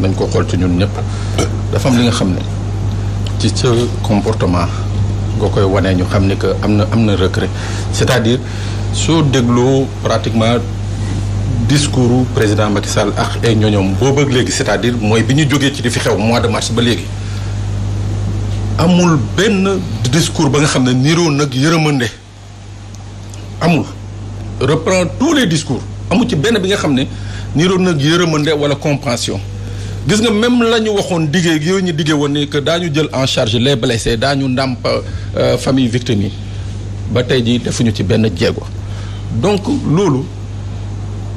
nañ ko xool ci ñun ñëpp dafa am li nga xam ne ci sa comportement. nga koy wane ñu xam ne que am na regret c'est-à-dire soo dégloo pratiquement discours président Macky Sall ak ay ñoñoom boobu ak léegi c'est-à-dire mooy bi ñu jógee ci di fi xew mois de mars ba léegi amul benn discours ba nga xam ne niroo nag yërëmande amul reprend tous les discours amul ci benn bi nga xam ne niroo nag yërëmande wala compréhension gis nga même la ñu waxoon diggee yooyu ñu diggee woon ni que daañu jël en charge les blessés daañu ndàmp famille victimes yi ba tey jii defuñu ci benn jéego donc loolu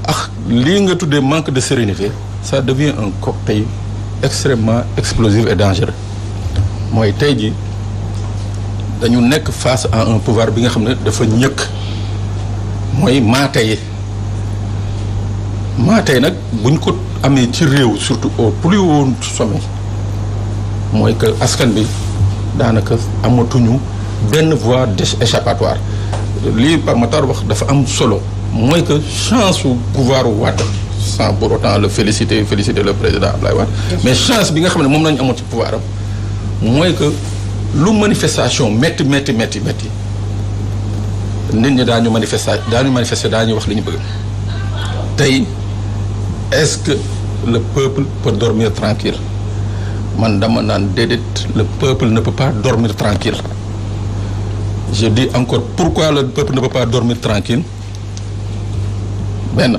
ak lii nga tuddee manque de sérénité ça devient un cocktail extrêmement explosif et dangereux mooy tey jii dañu nekk face à un pouvoir bi nga xam ne dafa ñëkk mooy maatay nag buñ ko amee ci réew surtout au plus haut sommet mooy que askan bi daanaka amatuñu benn voie d'échappatoire lii Pape Makhtar wax dafa am solo mooy que chance su pouvoir Wade sans pour autant le féliciter le président Abdoulaye Wade mais chance bi nga xam ne moom lañu amoon ci pouvoir am mooy que lu manifestation métti nit ñi daañu manifester daañu wax li ñu bëgg tey est-ce que le peuple peut dormir tranquille man dama naan déedéet le peuple ne peut pas dormir tranquille je dis encore pourquoi le peuple ne peut pas dormir tranquille benn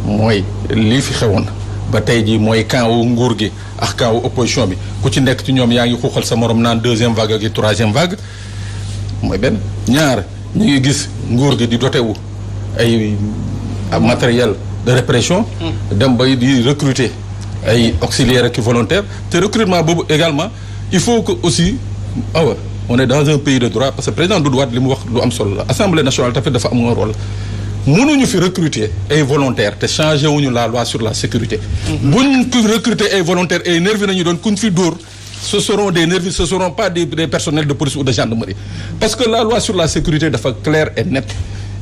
mooy lii fi xewoon ba tey jii mooy camp wu nguur gi ak camp wu opposition bi ku ci nekk ci ñoom yaa ngi xuuxal sa morom naan deuxième vague ak troisième vague mooy benn ñaar ñu ngi gis nguur gi di dotewu ay matériel de répression dem bay di recruter ay auxiliaires ak volontaires te recrutement boobu également il faut que aussi on est dans un pays de droit parce que président Doudou Wade li mu wax lu am solo la assemblée nationale tamit dafa am un rôle mënuñu fi recruter ay volontaires te changé wuñu la loi sur la sécurité buñ ko recruter ay volontaires ay nervis nañu doon kuñ fi dóor ce seront des nervis ce seront pas des personnels de police ou de gendarmerie parce que la loi sur la sécurité dafa claire et nette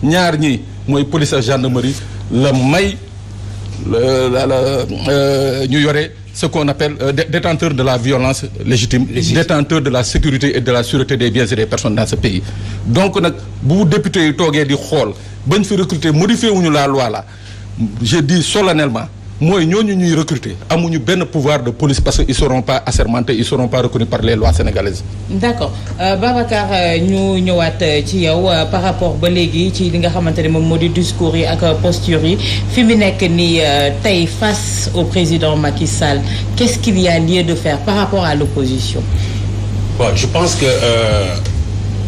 ñaar ñi mooy police ak gendarmerie la may ñu yore ce qu'on appelle détenteur de la violence légitime détenteur de la sécurité et de la sûreté des biens et des personnes dans ce pays donc nag bu député yi toogee di xool bañ fi recruter modifié wuñu la loi la je dis solennellement mooy ñooñu ñuy recruter amuñu benn pouvoir de police parce que ils seront pas assermentés, ils seront pas reconnus par les lois sénégalaises. d'accord Babacar ñu ñëwaat ci yow par rapport ba léegi ci li nga xamante ne moom moo di discours yi ak posture yi fi mu nekk nii tey face au président Macky Sall qu'est-ce qu'il y a lieu de faire par rapport à l'opposition? Bon, je pense que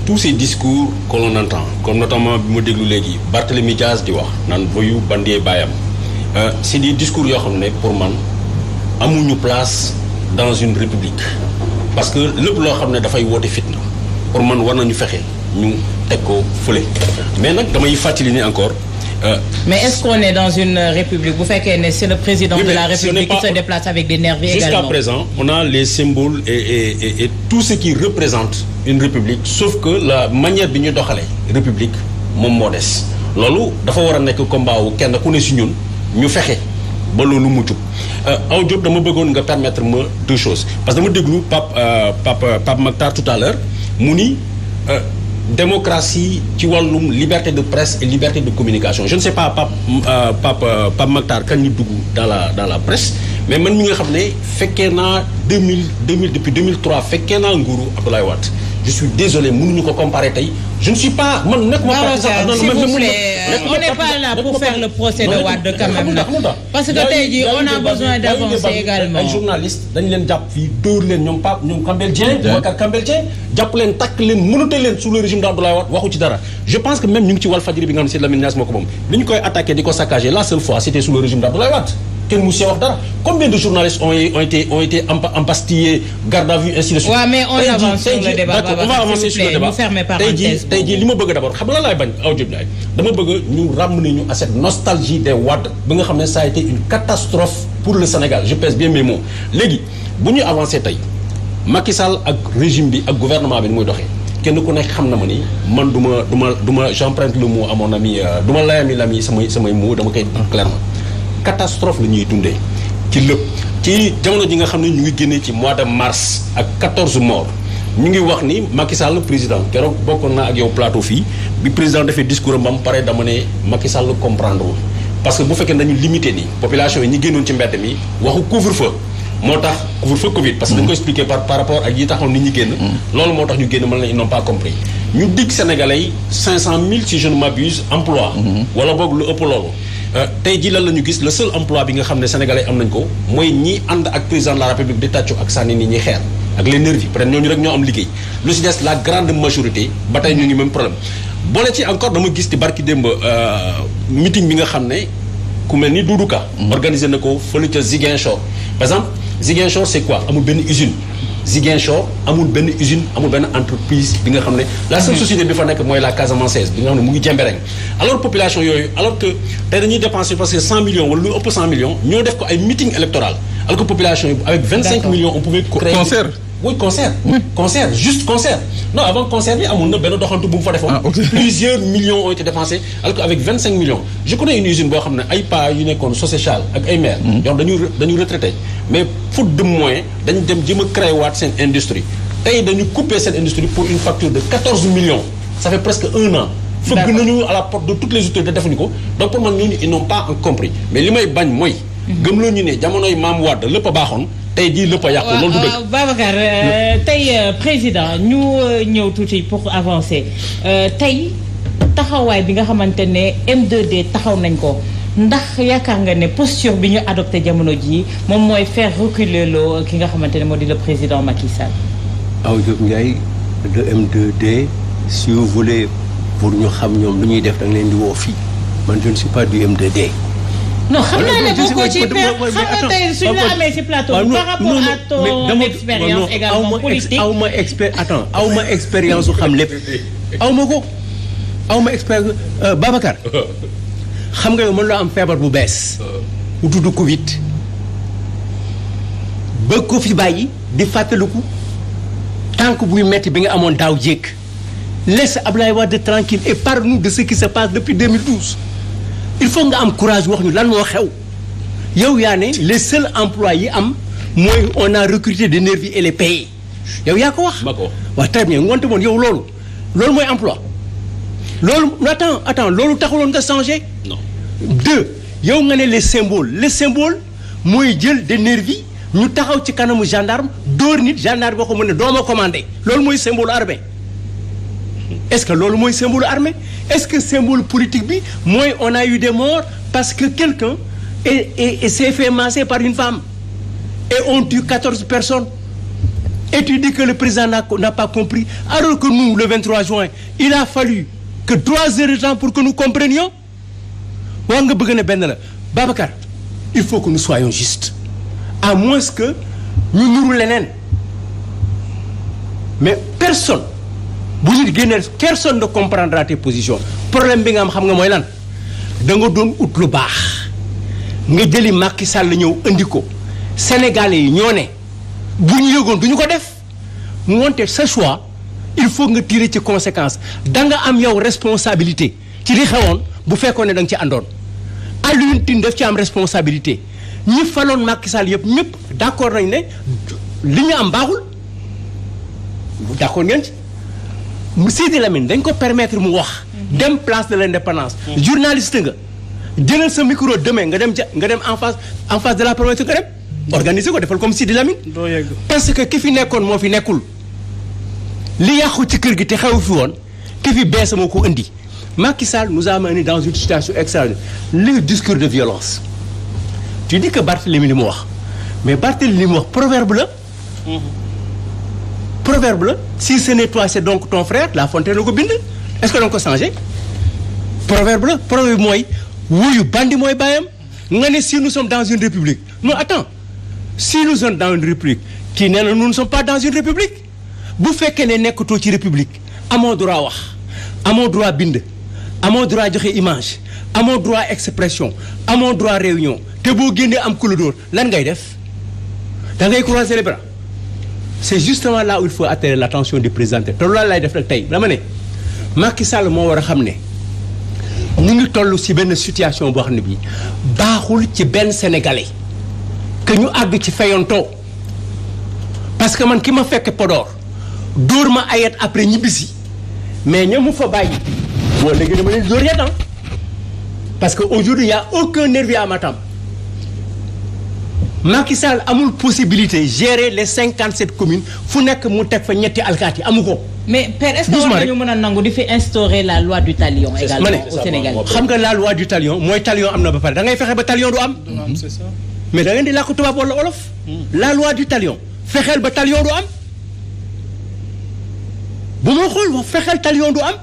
tous ces discours que l'on entend comme notamment bi ma déglu léegi Barthélémy Diaz di wax naan boyu bandee baayam c'est des discours yoo xam ne pour man amuñu place dans une république parce que lépp loo xam ne dafay woote fitna pour man war nañu fexe ñu teg ko fële mais nag damay fàttali ni encore. Mais est-ce qu'on est dans une république bu fekkee ne c'est le président de la république qui se déplace avec des nervis également? Jusqu'à présent on a les symboles et tout ce qui représente une république sauf que la manière bi ñu doxalee république moom moo des loolu dafa war a nekk combat wu kenn ku ne si ñun ñu fexe ba loolu mu jub aw Diop dama bëggoon nga permettre ma deux choses parce que dama déglu Pape Makhtar tout à l'heure mu ni démocratie ci wàllum liberté de presse et liberté de communication je ne sais pas Pape Makhtar kañ ñu dugg dans la presse mais man mi nga xam ne fekkee naa 2000 depuis 2003 fekkee naa nguuru Abdoulaye Wade je suis désolé mënuñu ko comparer tey je ne suis pas man nekkuma partisan. S'il vous plaît, on n'est pas là pour faire le procès de Wade quand même nag parce que tey jii on a besoin d'avancer également. ay journalistes dañu leen jàpp fii dóor leen ñoom Kambel Dieng Boubacar Kambel Dieng jàpp leen takk leen mënute leen sous le régime d'Abdoulaye Wade waxu ci dara je pense que même ñu ngi ci Walfadjri bi nga xam ne c'est Lamine Niass moo ko moom li ñu koy attaqué di ko saccager la seule fois c'était sous le régime d'Abdoulaye Wade kenn mu see wax dara combien de journalistes ont été empastillés garde à vue ainsi de suite. waaw mais on avance sur le débat. D'accord, on va avancer sur le débat. tey jii li ma bëgg d'abord xam nga la laay bañ aw Diop Ndiaye dama bëgg ñu ramener ñu à cette nostalgie des Wade ba nga xam ne ça a été une catastrophe pour le Sénégal je pèse bien mes mots léegi bu ñu avancer tey Macky Sall ak régime bi ak gouvernement bi ni muy doxee kenn ku nekk xam na ma ni man du ma j'emprunte le mot à mon ami du ma layami samay mots dama koy clairement catastrophe la ñuy dundee ci lépp ci jamono ji nga xam ne ñu ngi génnee ci mois de mars ak 14 morts ñu ngi wax ni Macky Sall président keroog bokkoon naa ak yow plateau fii bi président defee discours am pare dama ne Macky Sall comprendre wul parce que bu fekkee dañu limité nii population yi ñi génnoon ci mbedd mi waxu couvre-feu moo tax couvre-feu Covid parce que dañu ko expliqué par rapport ak yi taxoon nit ñi génn loolu moo tax ñu génn mën na ils n'ont pas compris ñu dig Sénégalais yi 500 000 si je ne m'abuse emploi wala boog lu ëpp loolu tey jii lan la ñu gis le seul emploi bi nga xam ne sénégalais am nañ ko mooy ñi ànd ak président de la république di tàccu ak sànni nit ñi xeer ak les nervis peut-être ñooñu rek ñoo am liggéey lu si des la grande majorité ba tey ñu ngi même problème boole ci encore dama gis ci barki démb meeting bi nga xam ne ku mel ni Doudou Ka organisé na ko fële ca Ziguinchor par exemple Ziguinchor c'est quoi amul benn usine Ziguinchor amul benn usine amul benn entreprise bi nga xam ne la seule société bi fa nekk mooy la Casamançaise bi nga xam ne mu ngi Jembereng alors population yooyu alors que tey dañuy dépenser parce que 100 millions wala lu ëpp 100 millions ñoo def ko ay meeting électoral alors que population yi avec 25 millions on pouvait créer concert. Oui, concert. Concert, juste concert. Non, avant concert, il y a un doxantu bu mu fa defoon. Plusieurs millions ont été dépensés alors qu'avec 25 millions. Je connais une usine boo xam ne ay pa yu nekkoon Socéchal ak ay maire yoo dañu retraité mais faute de moyens dañu dem jëm a créé waat seen industrie tey dañu couper cette industrie pour une facture de 14 millions. Ça fait presque 1 an. Fëgg nañu à la porte de toutes les autorités defuñu ko donc pour man ñooñu ils n'ont pas compris mais li may bañ mooy gëmloo ñu ne jamonoy Maam Wade lépp a baaxoon tey jii lépp a yàqu loolu du dëgg. Babacar tey président ñu ñëw tuuti pour avancer tey taxawaay bi nga xamante ne M2D taxaw nañ ko ndax yaakaar nga ne posture bi ñu adopté jamono jii moom mooy faire reculer loo ki nga xamante ne moo di le président Macky Sall. Aw Diop Ndiaye de M2D si vous voulez pour ñu xam ñoom lu ñuy def da nga leen di woo fii man je ne suis pas du M2D. non xam naa ne bokkoo ci xam nga tey suñu la amee ci plateau par rapport à ton expérience également politique aw ma expérience su xam lépp aw ma expérience Babacar xam nga yow mën loo am feebar bu bees bu tudd Covid ba ko fi bàyyi di fàttaliku tànk buy metti bi nga amoon daaw jékk laisse Abdoulaye Wade tranquille et parle-nous de ce qui se passe depuis 2012 il faut nga am courage wax ñu lan moo xew yow yaa ne les seuls emplois yi am mooy on a recruté des nervis et les payé yow yaa ko wax. waaw très bien ngoonte moon yow loolu mooy emploi loolu attends loolu taxuloon nga changé. non 2 yow nga ne les symboles mooy jël des nervis ñu taxaw ci kanamu gendarme dóor nit gendarme boo ko mën ne doo ma commandé loolu mooy symbole armée est-ce que loolu mooy symbole armée est-ce que symbole politique bi mooy on a eu des morts parce que quelqu'un et s'est fait masser par une femme et on tue 14 personnes et tu dis que le président n'a pas compris alors que nous le 23 juin il a fallu que 3 heures de temps pour que nous comprenions waa nga bëgg ne benn la Babacar il faut que nous soyons justes à moins que ñu nuru leneen mais personne bu ñu génnee personne ne comprendra tes positions problème bi nga am xam nga mooy lan da nga doon ut lu baax nga jëli Macky Sall ñëw indi ko Sénégalais yi ñoo ne bu ñu yëgoon du ñu ko def mu wonte ce choix il faut nga tirer ci conséquence da nga am yow responsabilité ci li xewoon bu fekkoon ne da nga ci àndoon Alioune Tine def ci am responsabilité ñi faloon Macky Sall yëpp ñëpp d'accord nañ ne li ñu am baaxul d'accord ngeen ci Sidi Lamine dañ ko permettre mu wax dem place de l'indépendance journaliste nga jëlal sa micro demain nga dem en face de la promesse nga dem organiser ko defal comme Sidi Lamine parce que ki fi nekkoon moo fi nekkul li yàqu ci kër gi te xew fi woon ki fi bees moo ko indi Macky Sall nous a mené dans une situation extraordinaire le discours de violence tu dis que Barthélémy li mu wax mais Barthélémy li mu wax proverbe la si ce n'est toi c'est donc ton frère La Fontaine la ko bind est-ce que da nga ko changé proverbe mooy wuyu bandi mooy bàyyam nga ne si nous sommes dans une république non attends si nous sommes dans une république kii nee na nous ne sommes pas dans une république bu fekkee ne nekkatoo ci république amoo droit wax amoo droit bind amoo droit joxe image amoo droit expression amoo droit réunion te boo génnee am ku la dóor lan ngay def da ngay croiser les bras c'est justement là où il faut attirer l'attention du président te loolu lay def rek tey dama ne Macky Sall moo war a xam ne ñu ngi toll ci benn situation boo xam ne bii baaxul ci benn sénégalais que ñu àgg ci fayonto parce que man ki ma fekk Podor dóor ma ayet après ñibbisi mais ñoom mu fa bàyyi boo léegi dama leen dóor yetan parce que aujourd'hui il y a aucun nervi à Matam Macky Sall amul possibilité gérer les 57 communes fu nekk mu teg fa ñetti alkaati amu ko. mais père est-ce que war nañu mën a nangu di fi instaurer la loi du talion également au Sénégal. xam nga la loi du talion mooy talion am na ba pare da ngay fexe ba talion du am. c'est ça. mais da ngeen di làkk tubaab wala wolof. la loi du talion fexeel ba talion du am bu ma xool wax fexeel talion du am.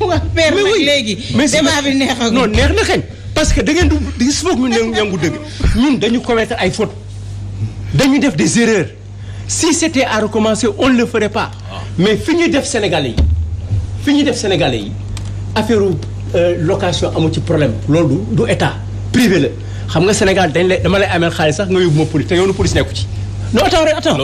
waaw père nag léegi. mais débat bi neexagul non neex na kañ. parce que da ngeen di gis foog ñu nangu dëgg ñun dañu commettre ay fautes dañu def des erreurs si c'était à recommencer on ne le ferait pas mais fi ñuy def Sénégalais yi affaire location amu ci problème loolu du état privé la xam nga Sénégal dama lay ameel xaalis sax nga yóbbu ma police te yoonu police nekku ci non attends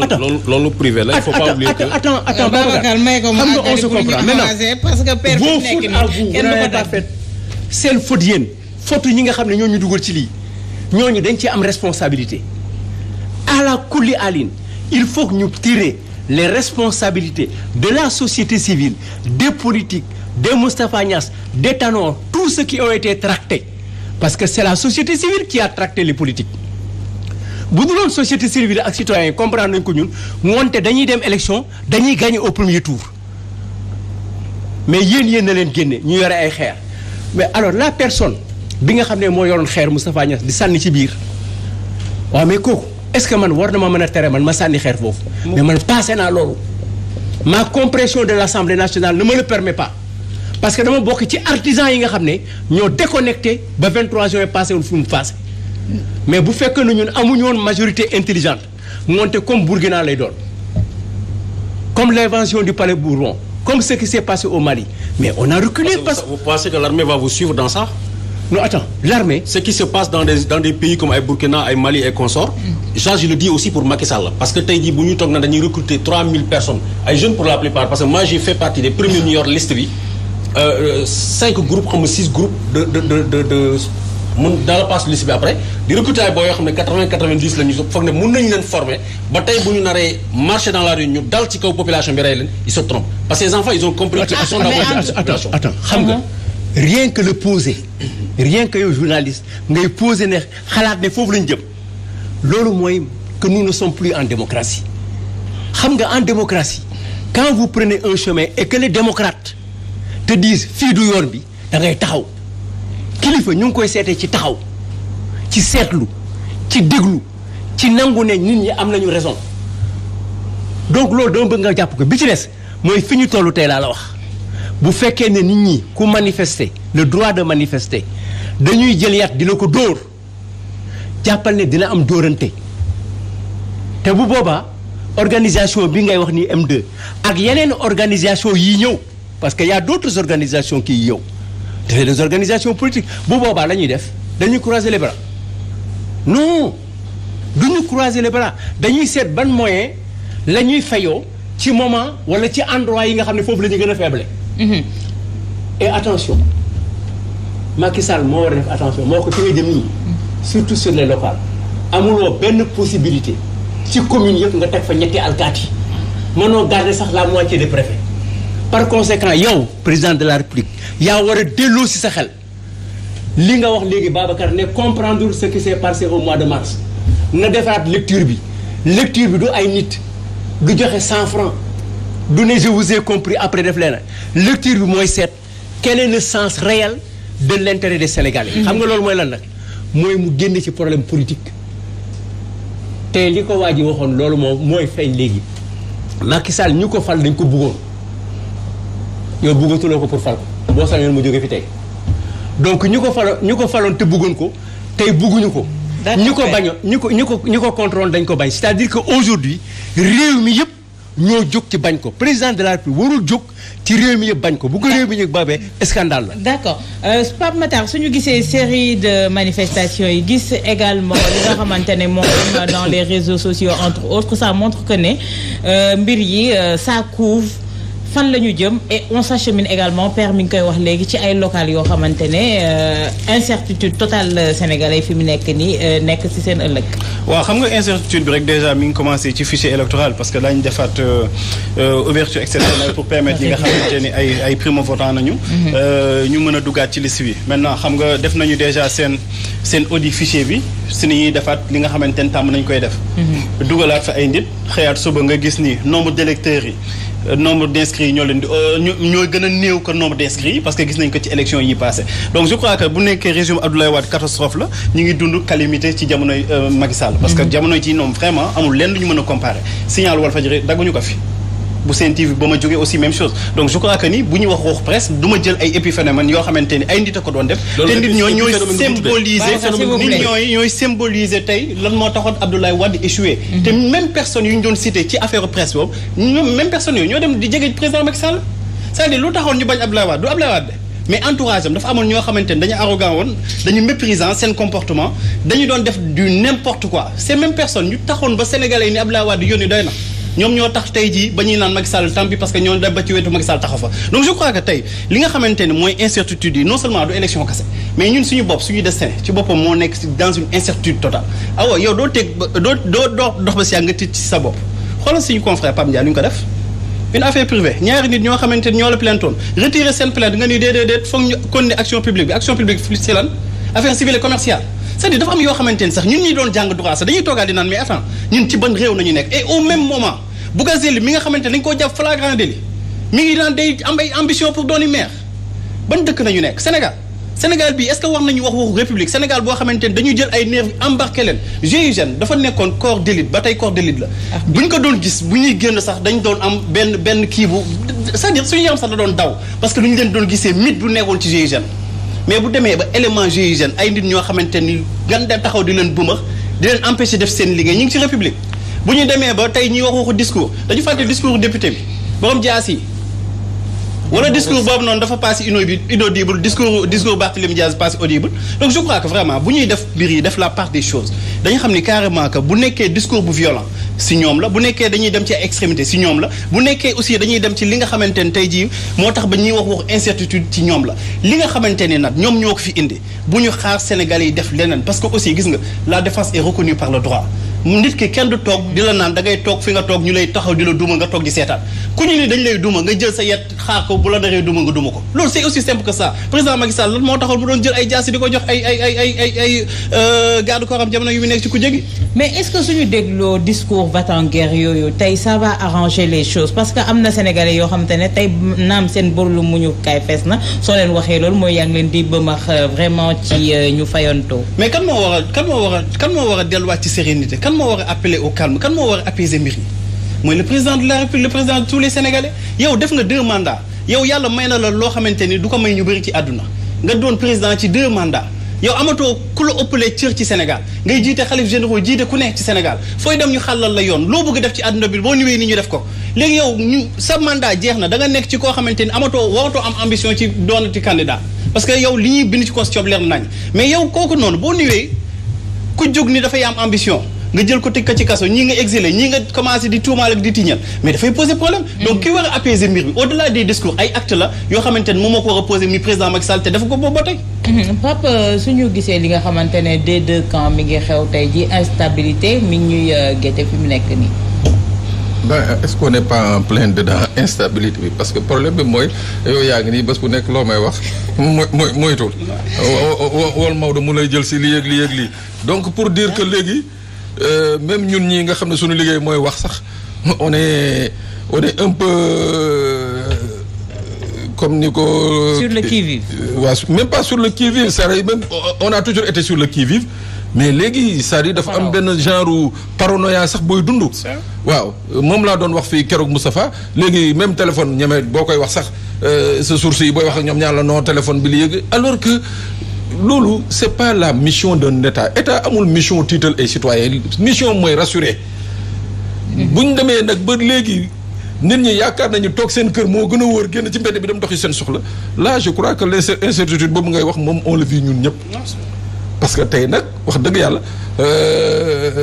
loolu privé la il faut pas oublier que attends Babacar may ko xam nga on se comprend maintenant parce que père vos nekk fautes à vous nii kenn du ko def seen faute yéen faute ñi nga xam ne ñooñu dugal ci lii ñooñu dañ ci am responsabilité à la kulli aline il faut que ñu tirer les responsabilités de la société civile des politiques des Moustapha Niasse des Tanor tous ceux qui ont été tractés parce que c'est la société civile qui a tracté les politiques bu ñu doon société civile ak citoyens yi comprendre nañ ko ñun wonte dañuy dem élection dañuy gagner au premier tour mais yéen na leen génne ñu yore ay xeer mais alors la personne bi nga xam ne moo yoroon xeer Moustapha Niasse di sànni ci biir waaw mais kooku est-ce que man war na ma mën a tere man ma sànni xeer foofu mais man passé naa loolu ma compréhension de l'Assemblée nationale ne me le permet pas parce que dama bokk ci artisans yi nga xam ne ñoo déconnecté ba 23 juin passé wul fi mu passé mais bu fekkee ne ñun amuñu woon majorité intelligente moonte comme Bourguiba lay doon comme l'invention du palais Bourbon comme ce qui s'est passé au Mali mais on a reculé parce que vous pensez que l'armée va vous suivre dans ça? Non, attends, l'armée... Ce qui se passe dans des pays comme Burkina, Mali et consorts, ça je le dis aussi pour Macky Sall. Parce que tu as dit que nous avons recruté 3000 personnes, les jeunes pour la plupart, parce que moi j'ai fait partie des premiers New York liste, 5 groupes, comme 6 groupes dans la passe liste après, des recrutés à 80-90, nous avons formé, marcher dans la rue, nous avons population, ils se trompent. Parce que les enfants, ils ont compris qu'ils sont dans la population. Attends, rien que le poser rien que yow journaliste ngay poser ne xalaat ne foofu lañu jëm loolu mooy que nous ne sommes plus en démocratie xam nga en démocratie quand vous prenez un chemin et que les démocrates te disent fii du yoon bi da ngay taxaw kilifa ñu ngi koy seetee ci taxaw ci seetlu ci déglu ci nangu ne nit ñi am nañu raison donc loolu dama bëgg nga jàpp ko bi ci des mooy fi ñu tollu tey laa la wax bu fekkee ne nit ñi ku manifester le droit de manifester dañuy jël yat di la ko dóor jàppal ne dina am dóorante te bu boobaa organisation bi ngay wax ni M2 ak yeneen organisation yi ñëw parce que y a d'autres organisations qui ñëw c'est des organisations politiques bu boobaa la ñuy def dañuy croiser les bras non duñu croiser les bras dañuy seet ban moyen la ñuy fayoo ci moment wala ci endroit yi nga xam ne foofu la ñu gën a faible. Et attention Macky Sall moo war a def attention moo ko fi nga jëm nii surtout sur les locales amuloo benn possibilité ci commune yëpp nga teg fa ñetti alkaati mënoo garder sax la moitié des préfets par conséquent yow président de la République yaa war a delloo si sa xel li nga wax léegi Babacar ne comprendre ce qui s'est passé au mois de mars na defaraat lecture bi du ay nit du joxe 100 francs du ne je vous ai compris après def leen lecture bi mooy seet quel est le sens réel de l'intérêt des Sénégalais. xam nga loolu mooy lan nag mooy mu génn ci problème politique te li ko waa ji waxoon loolu moom mooy feeñ léegi Macky Sall ñu ko fal dañ ko bëggoon yow bëggatuloo ko pour fal ko boo sañoon mu jóge fi tey donc ñu ko faloon te bëggoon ko tey bëgguñu ko. ñu ko bañoon ñu ko contrôle dañ ko bañ c'est-à-dire que aujourd'hui réew mi yëpp ñoo jóg ci bañ ko président de la République warul jóg ci réew mi yëpp bañ ko bu ko réew mi yëpp babee scandale la. d'accord Pape Matar suñu gisee série de manifestations yi gis également li nga xamante ne moom dans les réseaux sociaux entre autres ça montre que ne mbir yi ça couvre fan la ñu jëm et on s'achemine également père mi ngi koy wax léegi ci ay locales yoo xamante ne incertitude totale sénégalais fi mu nekk nii nekk ci seen ëllëg. waaw xam nga incertitude bi rek déjà mi ngi commencé ci fichier électoral parce que daañu defaat ouverture exceptionnelle pour permettre ñi nga xamante ni ay primo votants nañu. ñu mën a duggaat ci liste bi. maintenant xam nga def nañu déjà seen audit fichier bi si ni ñuy defaat li nga xamante ni tàmm nañu koy def. dugalaat fa ay nit xëyaat suba nga gis ni nombre d'électeurs yi. nombre d'inscrits yi ñoo leen di ñoo gën a néew que nombre d'inscrits yi parce que gis nañ ko ci élection yi passé donc je crois que bu nekkee régime Abdoulaye Wade catastrophe la ñu ngi dund calamité ci jamonoy Macky Sall parce que jamonoy ci ñoom vraiment amul lenn lu ñu mën a comparer signal Walfadjri dagguñu ko fi bu Sen TV ba ma jógee aussi même chose donc je crois que ni bu ñu wax presse du ma jël ay épiphénomènes yoo xamante ni ay nit a ko doon def te nit ñooy symboliser tey lan moo taxoon Abdoulaye Wade échoué te même personne yu ñu doon cité ci affaire presse boobu ñoom même personne yooyu ñoo dem di jege président Macky Sall c'est-à-dire lu taxoon ñu bañ Abdoulaye Wade du Abdoulaye Wade mais entourage am dafa amoon ñoo xamante ni dañu arrogant woon dañu méprisant seen comportement dañu doon def du n'importe quoi ces mêmes personnes ñu taxoon ba sénégalais yi ni Abdoulaye Wade yónni doy na ñoom ñoo tax tey jii ba ñuy naan Macky Sall tant pis parce que ñoo dem ba ci wetu Macky Sall taxaw fa donc je crois que tey li nga xamante ne mooy incertitude yi non seulement du élection kese mais ñun suñu bopp suñu destin ci boppam moo nekk dans une incertitude totale awa yow doo dox ba si nga tiit ci sa bopp xoolal suñu confrère Pape Ndiaye lu ñu ko def une affaire privée ñaari nit ñoo xamante ne ñoo la plaintoon retirer seen plainte nga ni déedéet foog ñu continuer action publique bi action publique c'est lan affaire civile et commerciale c'est-à-dire dafa am yoo xamante ni sax ñun ñi doon jàng droit sax dañuy toogaat di naan mais attends ñun ci ban réew nañu nekk et au même moment Bougazelli mi nga xamante ne dañu koo jàpp flagrant délit mi ngi naan day am ay ambition pour dooni maire ban dëkk nañu nekk Sénégal bii est-ce que war nañu wax waxu république Sénégal boo xamante ne dañu jël ay nervis embarqué leen GIGN dafa nekkoon corps d'élite ba tey corps d'élite la bu ñu ko doon gis bu ñuy génn sax dañ doon am benn kii bu c'est-à-dire suñu yaram sax da doon daw parce que lu ñu leen doon gisee mythe bu nekkoon ci GIGN mais bu demee ba élément GIGN ay nit ñoo xamante ni gan da taxaw di leen bëmax di leen empêcher def seen liggéey ñu ngi ci république bu ñu demee ba tey ñuy wax waxu discours dañu fàtte discours député bi borom jaas yi wala discours boobu noonu dafa passé inaudible discours Barthélémy Diaz passé audible donc je crois que vraiment bu ñuy def mbir yi def la part des choses dañu xam ni carrément que bu nekkee discours bu violent si ñoom la bu nekkee dañuy dem ci ay extrémité si ñoom la bu nekkee aussi dañuy dem ci li nga xamante ne tey jii moo tax ba ñuy wax incertitude ci ñoom la li nga xamante ne nag ñoom ñoo ko fi indi bu ñu xaar Sénégalais yi def leneen parce que aussi gis nga la défense est reconnue par le droit nit ki kenn du toog di la naan da ngay toog fi nga toog ñu lay taxaw di la duma nga toog di seetaan ku ñu ni dañ lay duma nga jël sa yet xaar ko bu la naree duma nga duma ko loolu c'est aussi simple que ça président Macky Sall lan moo taxoon mu doon jël ay jaasi di ko jox ay garde corps am jamono yu mu nekk ci ku jégi. mais est-ce que suñu dégloo discours va-t-en-guerre yooyu tey ça va arranger les choses parce que am na sénégalais yoo xamante ne tey naam seen borlu mu ñu kaay fees na soo leen waxee loolu mooy yaa ngi leen di bëmax vraiment ci ñu fayantoo. mais kan moo war a delluwaat ci sérénité kan moo war a appeler au calme kan moo war a apaiser mbir yi mooy le président de la République le président de tous les Sénégalais yow def nga 2 mandats yow yàlla may na la loo xamante ni du ko may ñu bëri ci àdduna nga doon président ci 2 mandats yow amatoo ku la ëppalee cër ci Sénégal ngay jiite xalif généraux jiite ku nekk ci Sénégal fooy dem ñu xàllal la yoon loo bëgg def ci àdduna bi boo ñëwee ni ñu def ko léegi yow ñu sa mandat jeex na da nga nekk ci koo xamante ni waratoo am ambition ci doonati candidat parce que yow li ñuy bind ci constitution leer nañ mais yow kooku noonu boo ñëwee ku jóg ni dafay am ambition nga jël ko tëj ko ci kaso ñii nga exilé ñii nga commencé di tuumaal ak di tiñal mais dafay poser problème donc ki war a apaiser mbir bi au-delà des discours ay actes la yoo xamante ne moom moo ko war a poser mi président Macky Sall te dafa ko boobu ba tey Pape suñu gisee li nga xamante ne des 2 camps mi ngi xew tey ji instabilité mi ngi ñuy gétte fi mu nekk nii est-ce qu'on n'est pas en plein dedans instabilité bi parce que problème bi mooy yow yaa ngi nii bés bu nekk loo may wax moytul wol Maodo mu lay jël si lii ak lii ak lii donc pour dire que léegi même ñun ñii nga xam ne suñu liggéey mooy wax sax on est un peu comme ni ko. sur le qui-vive. waaw même pas sur le qui-vive c'est-à-dire même on a toujours été sur le qui-vive mais léegi c'est-à-dire dafa am benn genre paranoïa sax booy dund. waaw moom laa doon wax fii keroog Moustapha léegi même téléphone ñeme boo koy wax sax sa source yi booy wax ak ñoom ñaar la non téléphone bi li yëg alors que. loolu c'est pas la mission d'un état amul mission tiital ay citoyens mission mooy rassurer bu ñu demee nag ba léegi nit ñi yaakaar nañu toog seen kër moo gën a wóor génn ci mbedd bi dem doxi seen soxla là je crois que l'incertitude boobu ngay wax moom on le vit ñun ñëpp parce que tey nag wax dëgg yàlla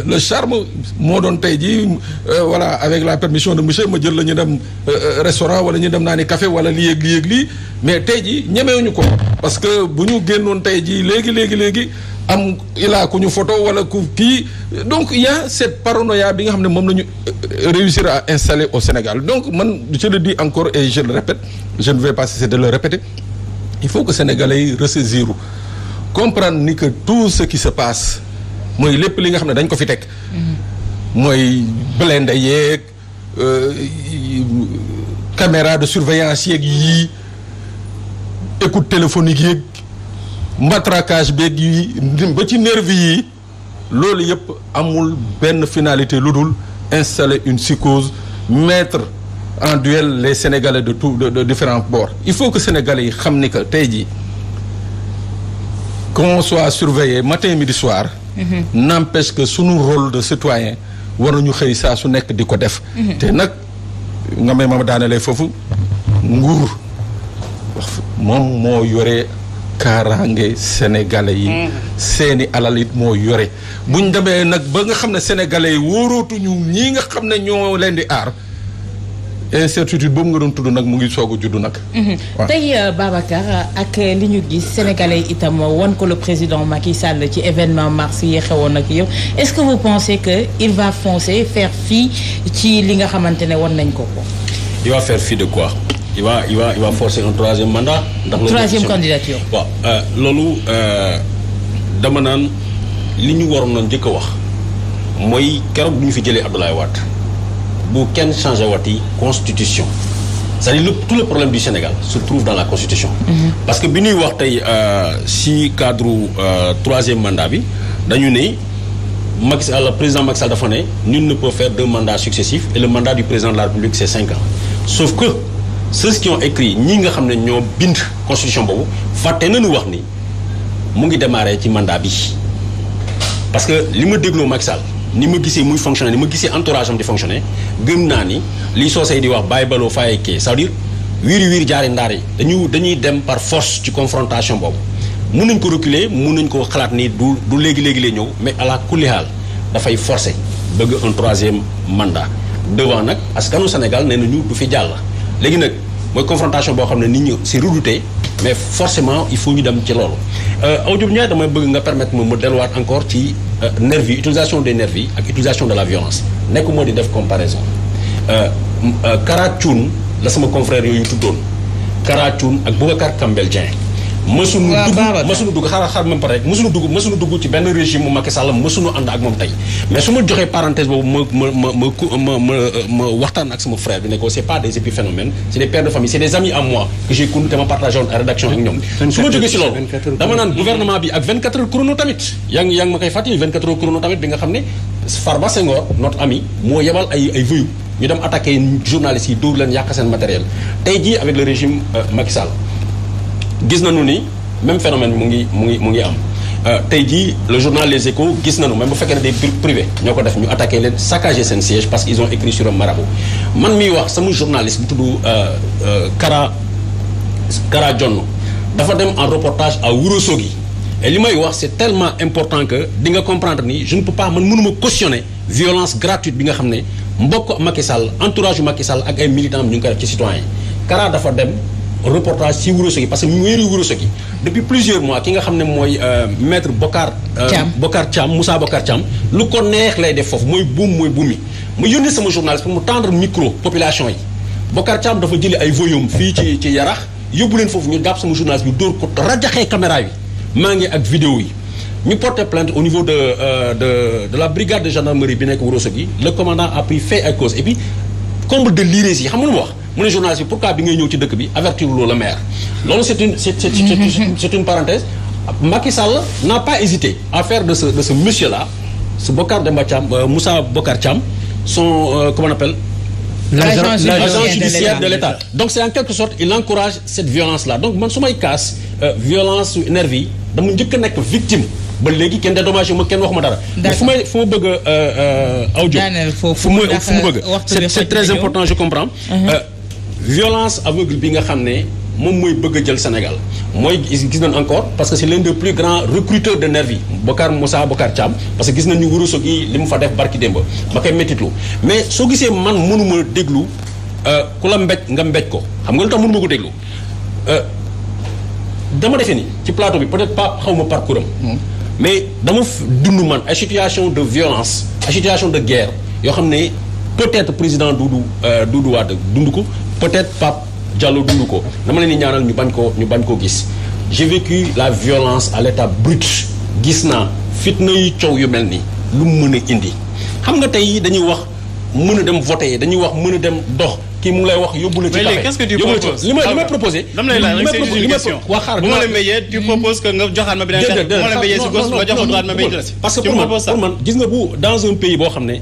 le charme moo doon tey jii voilà avec la permission de monsieur ma jël la ñu dem restaurant wala ñu dem naa ni café wala lii ak lii ak lii mais tey jii ñemewuñu ko parce que bu ñu génnoon tey jii léegi am ilaa ku ñu photo wala ku kii donc il y a cette paranoïa bi nga xam ne moom la ñu réussir à installer au Sénégal donc man je le dis encore et je le répète je ne vais pas cesser de le répéter il faut que Sénégalais yi ressaisir comprendre ni que tout ce qui se passe mooy lépp li nga xam ne dañ ko fi teg mooy blindé yeeg caméra de surveillance yeeg yii écoute téléphonique yeeg matraquage beeg yi ba ci nervi yi loolu yëpp amul benn finalité lu dul installer une psychose mettre en duel les Sénégalais de différents bords il faut que Sénégalais yi xam ni que tey jii qu'on soit surveillé matin midi soir n'empêche que sunu rôle de citoyen war nañu xëy saa su nekk di ko def te nag nga may ma daanelee foofu nguur moom moo yore kaaraange sénégalais yi seeni alal it moo yore buñ demee nag ba nga xam ne sénégalais yi wóorootuñu ñii nga xam ne ñoo leen di aar incertitude boobu nga doon tudd nag mu ngi soog a juddu nag. tey Babacar ak li ñu gis sénégalais itam wan ko le président Macky Sall ci événement mars yi xewoon ak yow est-ce que vous pensez que il va foncer faire fi ci li nga xamante ne wan nañ ko ko. il va faire fi de quoi. il va forcer un 3e mandat. ndax troisième candidature. waaw loolu dama naan li ñu waroon na njëkk a wax mooy keroog bu ñu fi jëlee Abdoulaye Wade. bu kenn changé wati constitution c'est-à-dire tout le problème du Sénégal se trouve dans la constitution parce que bi ñuy wax tey si cadre 3e mandat bi dañu ne Macky Sall le président Macky Sall dafa ne nul ne peut faire 2 mandats successifs et le mandat du président de la République c'est 5 ans sauf que ceux qui ont écrit ñi nga xam ne ñoo bind constitution boobu fàtte nañu wax ni mu ngi démarrer ci mandat bi parce que li ma dégloo Macky Sall ni ma gisee muy fonctionner ni ma gisee entourage am di fonctionner gëm naa ni li soosey di wax bàyyi baloo faye kee c'est-à-dire wiiri jaari ndaar yi dañuy dem par force ci confrontation boobu mun nañ ko reculer mun nañ ko xalaat ni du léegi lay ñëw mais à la kulli haal dafay forcer bëgg un 3e mandat devant nag askanu Sénégal nee nañu du fi jàll léegi nag mooy confrontation boo xam ne nit ñi c'est redouté mais forcément il faut ñu dem ci loolu. Awa Diop Ndiaye damay bëgg nga permettre ma delluwaat encore ci nervi yi utilisation des nervis ak utilisation de la violence nekk moo di def comparaison Kara Thioune la sama confrère yooyu tuddoon Kara Thioune ak Boubacar Kambel Dieng. mësuñu dugg xaar même pare rek mësuñu dugg ci benn régime mu Macky Sall mësuñu ànd ak moom tey mais su ma joxee parenthèse boobu ma waxtaan ak sama frère bi ne ko c'est pas des épiphénomènes c'est des pères de famille c'est des amis à moi que j'ai connu te ma partagé woon rédaction ak ñoom su ma jógee si loolu dama naan gouvernement bi ak 24 heures chrono tamit yaa ngi ma koy fàttali 24 heures chrono tamit bi nga xam ne Farba Senghor notre ami moo yebal ay voyous ñu dem attaqué journalistes yi dóor leen yàq seen matériel tey jii avec le régime Macky Sall gis nañu ni même phénomène mu ngi am tey jii le journal Les Échos gis nañu même bu fekkee ne des privés ñoo ko def ñu attaqué leen saccagé seen siège parce qu'ils ont écrit sur un marabout man miy wax sama journaliste bu tudd Kara Jonn dafa dem en reportage à Ourossogui et li may wax c'est tellement important que di nga comprendre ni je ne peux pas man mënuma cautionner violence gratuite bi nga xam ne mbokk Macky Sall entourage yu Macky Sall ak ay militants ñu ngi koy def ci citoyens Kara dafa dem reportage ci Ourossogui parce que mairie Ourossogui depuis plusieurs mois ki nga xam ne mooy maître Bokar Thiam Moussa Bokar Thiam lu ko neex lay def foofu mooy buum yi mu yónnee sama journaliste pour mu tendre micro population yi Bokar Thiam dafa jëli ay voyum fii ci Yarax yóbbu leen foofu ñu dàpp sama journaliste bi dóor ko rajaxee caméra bi maa ngi ak vidéo yi ñu porté plainte au niveau de la brigade de gendarmerie bi nekk Ourossogui le commandant a pris fait et cause et puis comble de l'hérésie xam nga lu mu wax mu ne journaliste bi pourquoi bi ngay ñëw ci dëkk bi avertir loolu le maire loolu c'est une parenthèse Macky Sall n'a pas hésité à faire de ce monsieur là ce Bokar Demba Thiam Moussa Bokar Thiam son comment on appelle l'agent judiciaire de l'État donc c'est en quelque sorte il encourage cette violence là donc man su may kaas violence su nervi yi dama njëkk a nekk victime ba léegi kenn dédommagé ma kenn wax ma dara mais fu ma bëgg a aw jóg fu ma bëgg c'est très important je comprends violence aveugle bi nga xam ne moom mooy bëgg a jël Sénégal mooy gis nañ encore parce que c'est l'un des plus grands recruteurs de nervi Moussa Bokar Thiam parce que gis nañ ñu Ourossogui li mu fa def barki démba ma koy méttitlu mais soo gisee man mënuma déglu ku la mbéj nga mbéj ko xam nga lu tax mënuma ko déglu dama defee ni ci plateau bi peut-être pas xaw ma parcours am mais dama dund man ay situation de violence ay situation de guerre yoo xam ne peut-être président Doudou Wade dund ko peut-être Pape Diallo dund ko dama leen di ñaanal ñu bañ koo gis j'ai vécu la violence à l'état brut gis naa fitna yu coow yu mel ni lu mu mën a indi xam nga tey dañuy wax mën a dem voter dañuy wax mën a dem dox kii mu ngi lay wax yóbbu la ci café qu'est-ce que tu proposes li may proposé dama lay laaj rek c'est une question bu ma la mbéyee tu proposes que nga joxaat ma beneen bu ma la mbéyee si gauche nga jox ma droite ma mbéy si parce que pour man gis nga bu dans un pays boo xam ne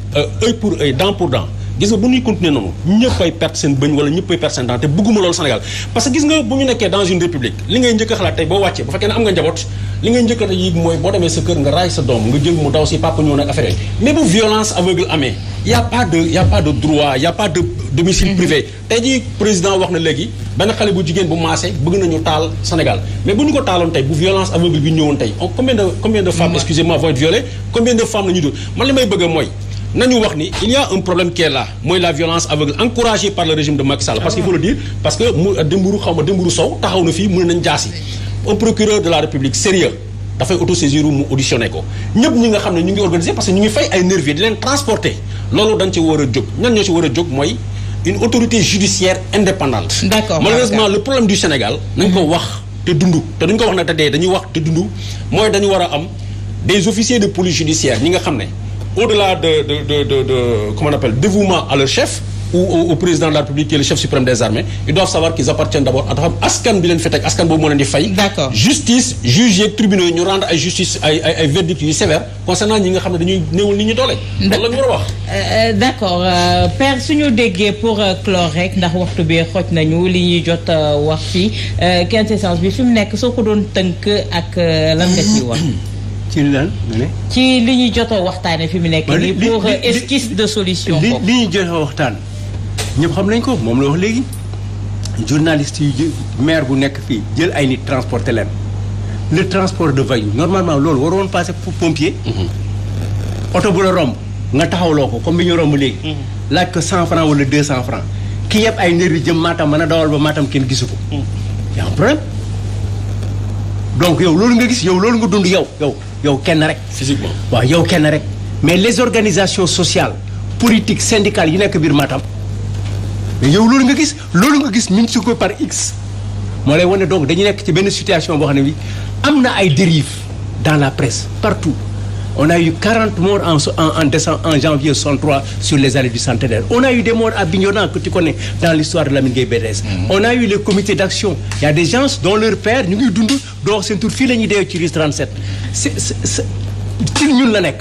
œil pour œil dent pour dent gis nga bu ñuy continuer noonu ñëppay perte seen bëñ wala ñëppay perte seen dent te bëgguma loolu Sénégal parce que gis nga bu ñu nekkee dans une république li ngay njëkk a xalaat tey boo wàccee bu fekkee ne am nga njaboot li ngay njëkk a yéeg mooy boo demee sa kër nga raay sa doom nga jël mu daw si papa ñëw nag affaire yi mais bu violence aveugle amee y a pas de droit y a pas de domicile privé tey jii président wax na léegi benn xale bu jigéen bu maase bëgg nañu taal Sénégal mais bu ñu ko taaloon tey bu violence aveugle bi ñëwoon tey combien de femmes excusez-moi vont être violées combien de femmes la ñu doon man li may bëgg mooy nañu wax ni il y a un problème qui est là mooy la violence aveugle encouragée par le régime de Macky Sall parce qu'il faut le dire parce que Dembourou Sow taxaw na fii mu ne nañ jaasi un procureur de la République sérieux dafay autosaisir mu auditionné ko ñëpp ñi nga xam ne ñu ngi organisé parce que ñu ngi fay ay nervis di leen transporter loolu dañ ci war a jóg ñan ñoo ci war a jóg mooy une autorité judiciaire indépendante. D'accord, malheureusement le problème du Sénégal nañ ko wax te dund te duñ ko wax nag te dee dañuy wax te dund mooy dañu war a am des officiers de police judiciaire ñi nga xam ne au-delà de comment on appelle dévouement à leur chef ou au président de la République qui est le chef suprême des armées ils doivent savoir qu'ils appartiennent d'abord à dafa am askan bi leen fi teg askan boobu moo leen di fay. D'accord. Justice juge yeeg tribunaux yi ñu rendre ay justice ay verdicts yu sévères concernant ñi nga xam ne dañuy néewal nit ñi doole. loolu la ñu war a wax. D'accord Père suñu déggee pour clore rek ndax waxtu bi xoj nañu li ñuy jot wax fii quintessence bi fi mu nekk soo ko doon tënk ak lan nga ciy wax. ci lan nga ne. ci li ñuy jot a waxtaanee fi mu nekk nii pour esquisse de solution. li ñuy jot a waxtaan ñëpp xam nañ ko moom la wax léegi journaliste yu maire bu nekk fii jël ay nit transporter leen le transport de voyous normalement loolu waroon passer pour pompier. oto bu la romb nga taxawloo ko comme bi ñu romb léegi. laaj ko 100 francs wala 200 francs ki yëpp ay nervi jëm Matam mën a dawal ba Matam kenn gisu ko. y a un problème donc yow loolu nga gis yow loolu nga dund yow kenn rek. physiquement waaw yow kenn rek mais les organisations sociales politiques syndicales yi nekk biir Matam mais yow loolu nga gis multiplié par X moo lay wane donc dañu nekk ci benn situation boo xam ne bi am na ay dérives dans la presse partout. On a eu 40 morts en janvier 63 sur les allées du centenaire. On a eu des morts à Bignona, que tu connais, dans l'histoire de Lamine Gueye BDS. On a eu les comités d'action. Il y a des gens dont leur père, ñu ngi dund door seen tur fii la ñuy dee ci RIS 37. ci ñun la nekk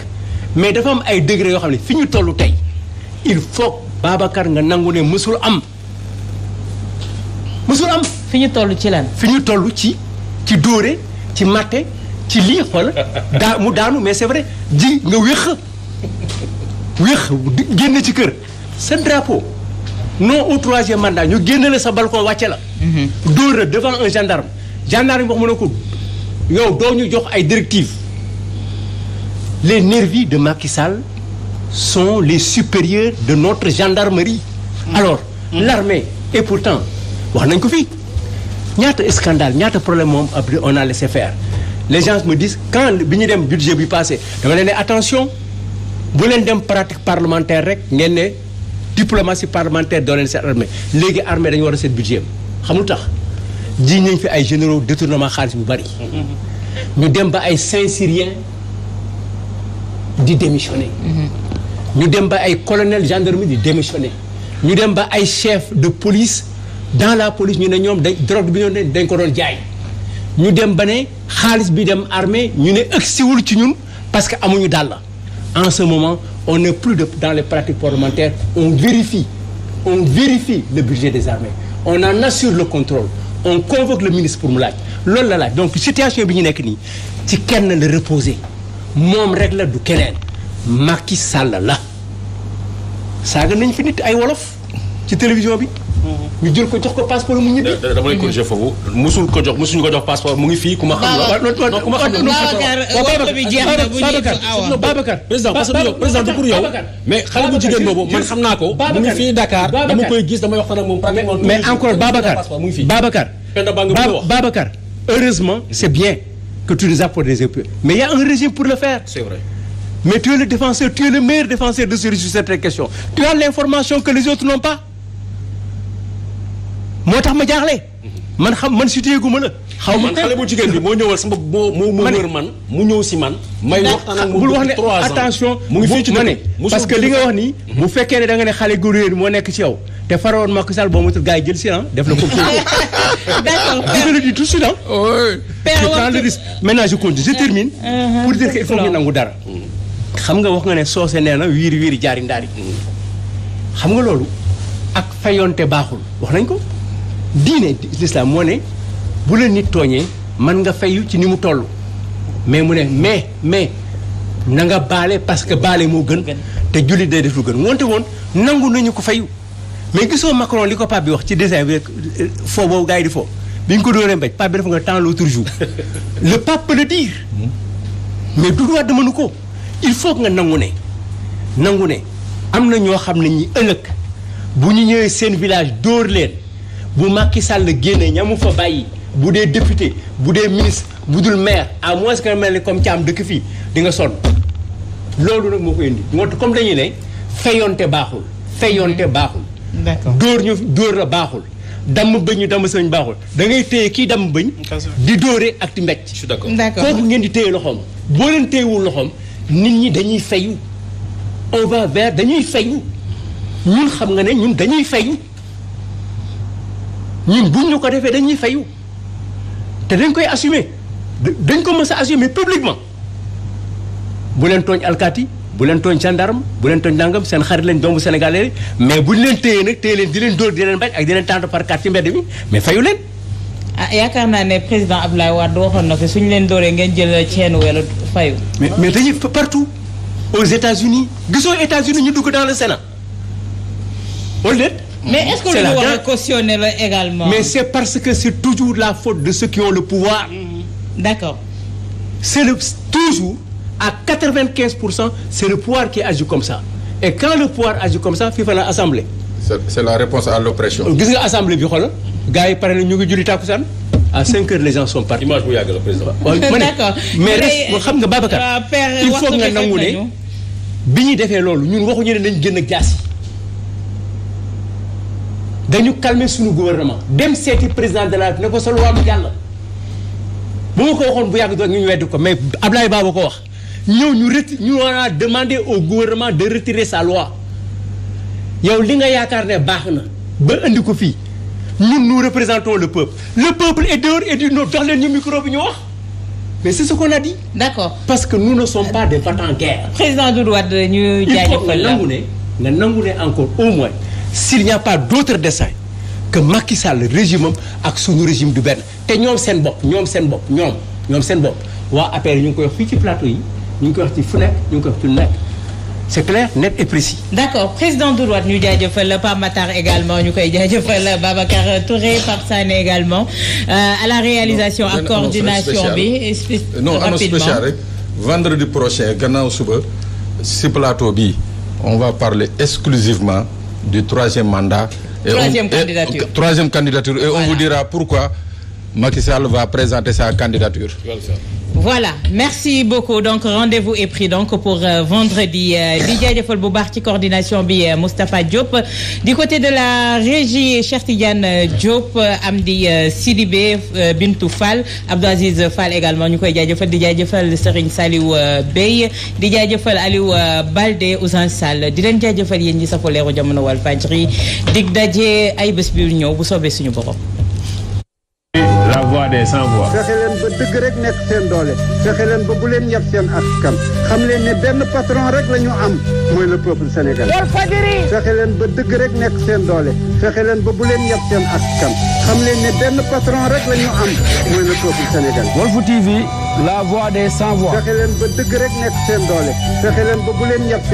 mais dafa am ay degré yoo xam ne fi ñu toll tey il faut Babacar nga nangu ne mësul am. fi ñu toll ci lan. fi ñu toll ci dóore ci matte. ci lii xool mu daanu mais c'est vrai ji nga wéex génn ci kër sa drapeau non au troisième mandat ñu génn la sa balcon wàcce la. dóor la devant un gendarme yi wax mu ne ko yow doo ñu jox ay directives les nervis de Macky Sall sont les supérieurs de notre gendarmerie. Alors l'armée et pourtant wax nañ ko fii ñaata scandale ñaata problème moom après on a laissé faire. Les gens me disent quand bi ñu dem budget bi passé dama leen ne attention bu leen dem pratique parlementaire rek ngeen ne diplomatie parlementaire doo leen seet armée léegi armée dañu war a seet budget xam lu tax ji nañ fi ay généraux détournement xaalis bu bari. ñu dem ba ay Saint-Syrien di démissionner. ñu dem ba ay colonel gendarmerie di démissionner. ñu dem ba ay chef de police dans la police ñu ne ñoom drogue bi ñoom dañ ko doon jaay. ñu dem ba ne xaalis bi dem armée ñu ne ëgsiwul ci ñun parce que amuñu dàll. En ce moment on n'est plus dans les pratiques parlementaires on vérifie le budget des armées on en assure le contrôle on convoque le ministre pour mu laaj loolu la laaj donc situation bi ñu nekk nii ci kenn la reposer moom rek la du keneen Macky Sall la saaga nañ fi nit ay wolof ci télévision bi. ñu jël ko jox ko passeport mu ñibbi. dama lay corriger foofu musuñu ko jox passeport mu ngi fii ku ma xam la. ku ma xam la Babacar président parce que président du pour yow. mais xale bu jigéen boobu man xam naa ko. mu ngi fii Dakar dama koy gis damay waxtaan ak moom pratiquement. mais encore Babacar heureusement c'est bien que tu nous apportes des épreuves mais il y a un régime pour le faire. C'est vrai. Mais tu es le défenseur, tu es le meilleur défenseur de sur cette question. Tu as l'information que les autres n'ont pas. moo tax ma jaaxle. man situé gu ma la. xaw ma xale bu jigéen bi moo ñëwal sama moo wër man mu ñëw si man. may waxtaan ak moom bul wax ne attention mu ngi fii ci ne parce que li nga wax nii. bu fekkee ne da nga ne xale gu réer moo nekk ci yow. te farawoon Macky Sall boo motul gars yi jël si def la ko. d'accord je le dis tout de suite je prends le risque. Maintenant je continue je termine. pour dire que il faut ñu nangu dara. xam nga wax nga ne soose nee na wiiri jaari ndaari. xam nga loolu ak fayonte baaxul wax nañ ko. diine l'islam moo ne bu la nit tooñee mën nga fayu ci ni mu toll mais mu ne mais na nga baale parce que baale moo gën te jullit day def lu gën wonte woon nangu nañu ko fayu mais gisoo Macron li ko Pape bi wax ci dessin bi foo boobu gars yi di foo bi ñu ko dóoree mbéj Pape bi dafa nga temps l'autre jour le Pape peut le dire mais du droit de mënu ko il faut que nga nangu ne am na ñoo xam ne ñi ëllëg bu ñu ñëwee seen village dóor leen bu Macky Sall génnee ñamu fa bàyyi bu dee député bu dee ministre bu dul maire à moins que mel ni comme Thiam dëkk fii di nga sonn loolu nag moo ko indi moo tax comme dañuy ne fayonte baaxul. d'accord dóor la baaxul damm bëñ ñu damm sëñ baaxul da ngay téye kii damm bëñ. di dóore ak di mbéj. je suis d'accord kooku ngeen di téye loxoom boo leen téyewul loxoom nit ñi dañuy fayu on va vers dañuy fayu ñun xam nga ne ñun dañuy fayu. ñun buñ ñu ko defee dañuy fayu te dañ koy assumer dañ ko mës a assumer publiquement bu leen tooñ alkaati bu leen tooñ gendarme bu leen tooñ nangam seen xarit lañ doomu sénégalais mais buñ leen téyee nag téye leen di leen dóor di leen bañ ak di leen tànt par carte ci mbedd mi mais fayu leen. yaakaar naa ne président Abdoulaye Wade waxoon na fi suñu leen dóoree ngeen jël ceenu wala fayu. mais dañuy partout aux États-Unis gisoo États-Unis ñu dugg dans le Sénat wala déet. Mais est-ce que nous devons cautionner également? Mais c'est parce que c'est toujours la faute de ceux qui ont le pouvoir. D'accord. C'est toujours, à 95%, c'est le pouvoir qui agit comme ça. Et quand le pouvoir agit comme ça, il faut l'Assemblée. C'est la réponse à l'oppression. Gis nga Assemblée bi xoolal gars yi pare na ñu ngi julli tàkkusaan à 5 heures les gens sont partis. image bu yàgg la président. D'accord mais res xam nga Babacar. il faut nga nangu ne bi ñu defee loolu ñun waxuñu ne dañu génn ak jaas yi dañu calmer suñu gouvernement dem seeti président de la République ne ko sa loi mu jàll. bu ma ko waxoon bu yàgg doon ñu weddi ko mais Ablaye Ba ko wax ñëw ñu a demandé au gouvernement de retirer sa loi yow li nga yaakaar ne baax na ba indi ko fii ñun nous représentons le peuple est dehors et du nord dox leen ñu micro bi ñu wax mais c'est ce qu'on a dit. D'accord. Parce que nous ne sommes pas des battants-guerre. Président Doudou Wade ñu jaajëfal la nga nangu ne encore au moins s'il n'y a pas d'autre dessein que Macky Sall régime am ak suñu régime du benn te ñoom seen bopp waa APR ñu ngi koy wax fii ci plateau yi ñu ngi koy wax ci fu nekk ñu ngi koy wax ci lu nekk c'est clair net et précis. D'accord président Doudou Wade ñu jaajëfal Pape Matar également ñu koy jaajëfal Babacar Touré Pape Sané également à la réalisation ak coordination bi. non am spécial rek vendredi prochain gannaaw suba ci plateau bi on va parler exclusivement du troisième mandat. Troisième candidature et on vous dira pourquoi Macky Sall va présenter sa candidature. Voilà merci beaucoup donc rendez-vous est pris donc pour vendredi di jaajëfal bu baax ci coordination bi Moustapha Diop du côté de la régie Cheikh Tidiane Diop Amdi Sidibé Bintou Fall Abdou Aziz Fall également ñu koy jaajëfal di jaajëfal Serigne Saliou Bey di jaajëfal Aliou Baldé Ousan Sall di leen jaajëfal yéen ñi safo leeru jamono Walfadjri dig daje ay bés bi ñëw bu soobee suñu borom. La voix des sans voix. fexe leen ba dëgg rek nekk seen doole fexe leen ba bu leen yab seen askan xam leen ne benn patron rek la ñu am mooy le peuple sénégalais. Walfadjri. fexe leen ba dëgg rek nekk seen doole fexe leen ba bu leen yab seen askan xam leen ne benn patron rek la ñu am mooy le peuple sénégalais. Walf TV, la voix des sans voix. fexe leen ba dëgg rek nekk seen doole fexe leen ba bu leen yab seen